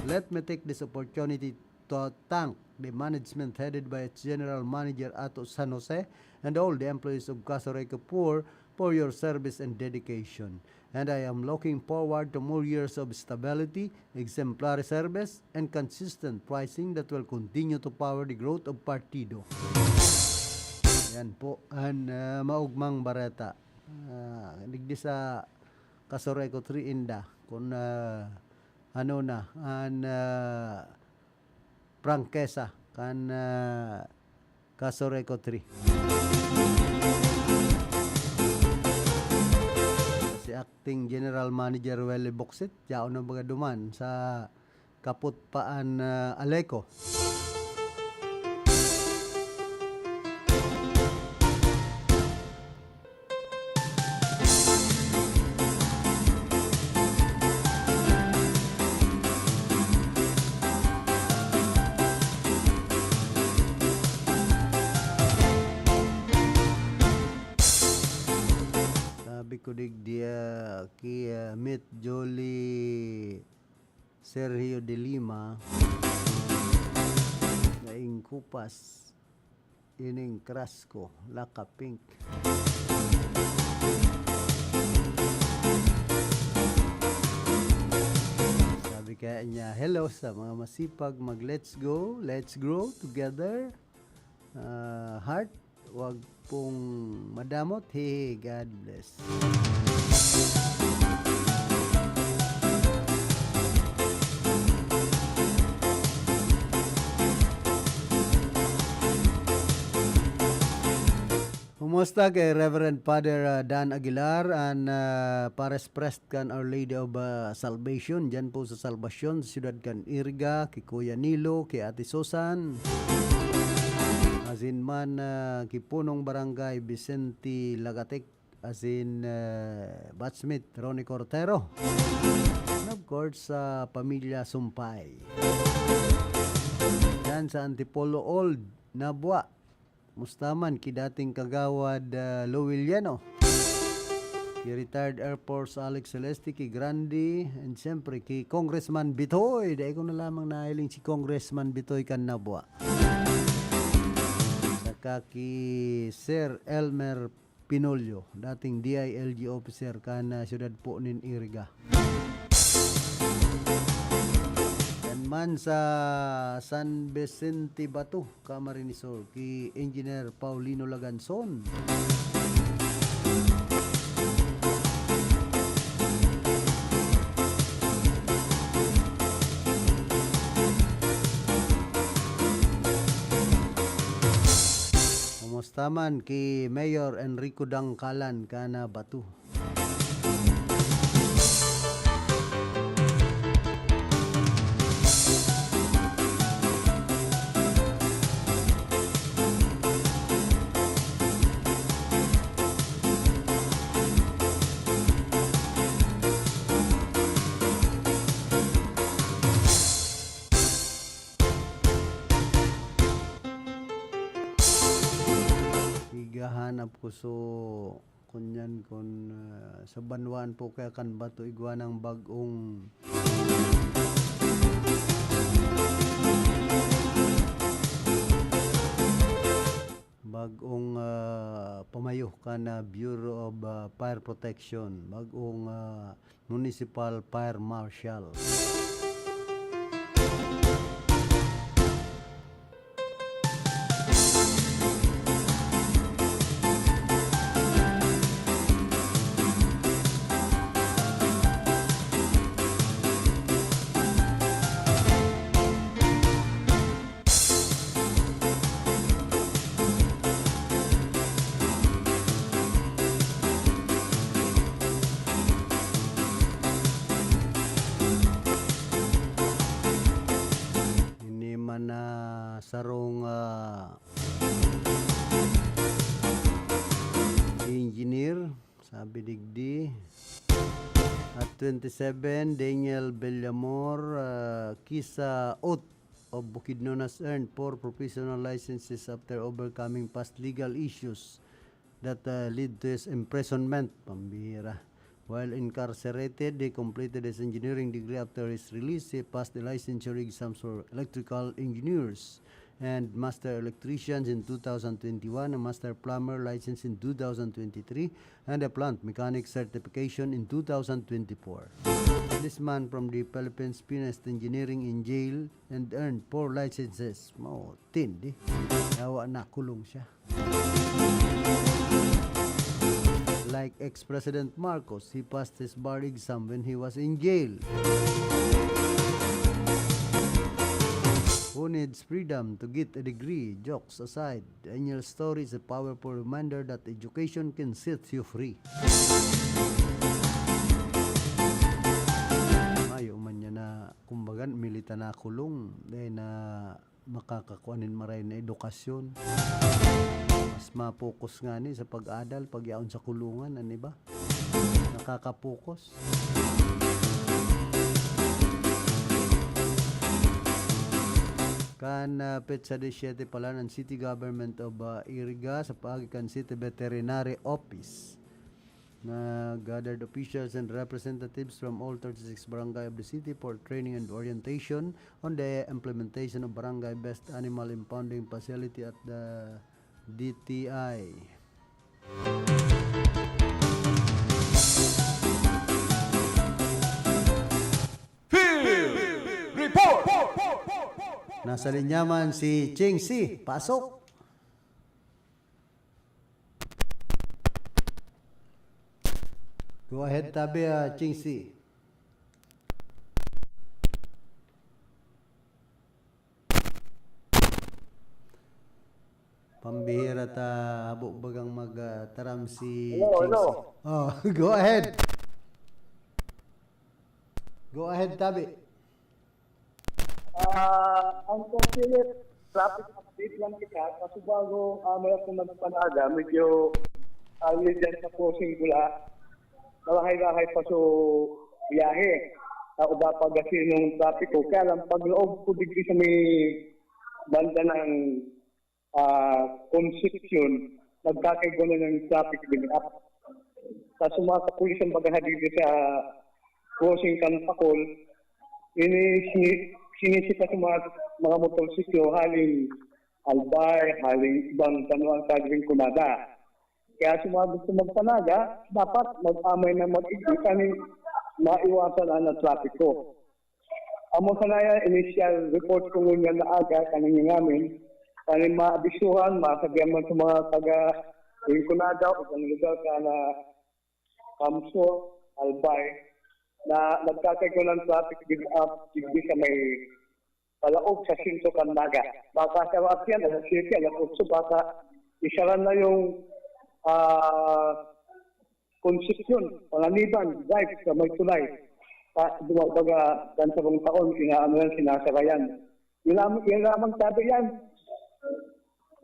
Let me take this opportunity to thank the management headed by its General Manager Ato San Jose and all the employees of Casoreco 4 for your service and dedication. And I am looking forward to more years of stability, exemplary service, and consistent pricing that will continue to power the growth of partido. Yan po ang maugmang bareta. Digdi sa Casoreco 3 inda kung ano na ang prangkesa kan Casoreco 3. Si acting General Manager Welly Boxit yao na baga duman sa Kaputpaan Aleco. Kudig dia ki Mit Jolie Sergio de Lima naing kupas ining krasko laka pink. Sabi kaya niya hello sa mga masipag mag let's go, let's grow together, heart wag pong madamot. Hey, God bless. Kumusta kay Reverend Father Dan Aguilar and Pares Prest kan Our Lady of Salvation dyan po sa Salvacion sa siyudad kan Irga, kay Kuya Nilo, kay Ate Susan, asin man kipunong barangay Vicente Lagatek, asin Batchmate Ronnie Cortero, and of course sa pamilya Sumpay yan sa Antipolo Old Nabwa. Mustaman ki dating kagawad Lowiliano, ki retired Air Force Alex Celeste, ki Grandi, and siyempre ki Congressman Bitoy. Dahil ko na lamang nahiling si Congressman Bitoy kan Nabwa. Kaki Sir Elmer Pinolyo, dating DILG officer kan siyudad po nin Iriga. Yan man sa San Vicente Batu, Camarines Sur, ki Engineer Paulino Laganson. Taman ki Mayor Enrico Dangkalan kana Batu. hanap ko so kunyan kun sa banwaan po kaya kan bato igwa ng bagong pamayo ka na Bureau of Fire Protection, bagong Municipal Fire Marshal. Sarong engineer, sabi digdi. At 27, Daniel Bellamor, Kisa Ot of Bukidnon has earned 4 professional licenses after overcoming past legal issues that lead to his imprisonment. Pambira. While incarcerated, he completed his engineering degree after his release. He passed the licensure exams for electrical engineers and master electricians in 2021, a master plumber license in 2023, and a plant mechanic certification in 2024. This man from the Philippines finished engineering in jail and earned 4 licenses. Tindi. Yawa na, kulong siya. Like ex-President Marcos, he passed his bar exam when he was in jail. Who needs freedom to get a degree? Jokes aside, Daniel's story is a powerful reminder that education can set you free. Ayaw man niya na, kumbagan, milita na kulong dahil na makakakuanin maray na edukasyon. Mas mapokus nga ni sa pag-adal, pag-yaon sa kulungan, ano ba? Nakakapokus. Kan Petsa 17 pala ng City Government of Iriga sa Paagikan City Veterinary Office na gathered officials and representatives from all 36 barangay of the city for training and orientation on the implementation of barangay-based animal impounding facility at the DTI. Report! Nasa linyaman si Ching Si. Pasok! Go ahead, tabi, Ching Si. Pambihira ta habok bagang magtaram si Ching Si. Oh, go ahead. Go ahead, tabi. Ang Philip, traffic update lang kita kasi bago may ako magpanaga, medyo dyan sa crossing Bula, nalahay-lahay pa so biyahe. Uba pagasin ng traffic ko. Kaya lang, pag loob ko digri sa may banda ng Concepcion, nagkakaigo na ng traffic build up. Sa mga kapulis ang bagahadi sa crossing Kanpakol, sinisita sa mga motorsiklo haling Albay, haling ibang tanuang kadring kumada. Kaya sa mga gusto magpanaga, dapat mag-amay na mag-igit kaning maiwasan ang trapiko. Amo kanaya initial report ko ngunyan na aga kaning namin, kaning maabisuhan, masabihan man sa mga taga-ring kumada o kung lugar ka na Kamso, Albay, na nagkakaigo ng traffic build up hindi sa may palaog sa Sinto Kandaga. Baka sa Rapian, alas 7, alas 8, baka isaran na yung Concepcion, Panganiban, drive sa may tulay. Dumabaga, dan sa bang taon, sinasarayan. Yan lamang sabi yan.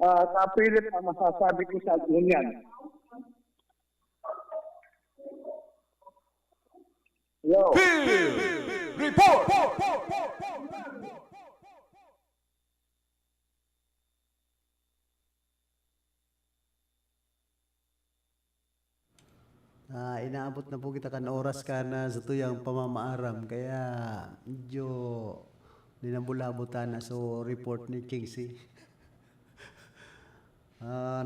Kapilit ang masasabi ko sa yan. Yo. Report! Inaabot na po kita kan oras ka na sa tuyang pamamaaram. Kaya medyo ninambulabutan na so report ni Kingsy.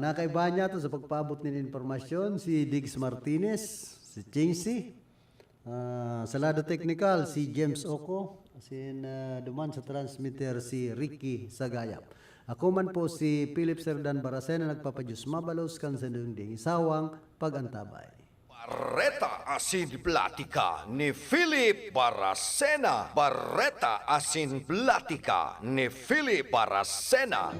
Nakaiba niya to sa pagpaabot ng informasyon si Diggs Martinez, si Kingsy. Sa lado technical si James Oko. Duman sa transmitter si Ricky Sagayap. Ako man po si Philip Serdan Baracena nagpapadyos mabalos kan sa dingding sawang pagantabay. Barreta Asin Platica ni Philip Baracena. Barreta Asin Platica ni Philip Baracena.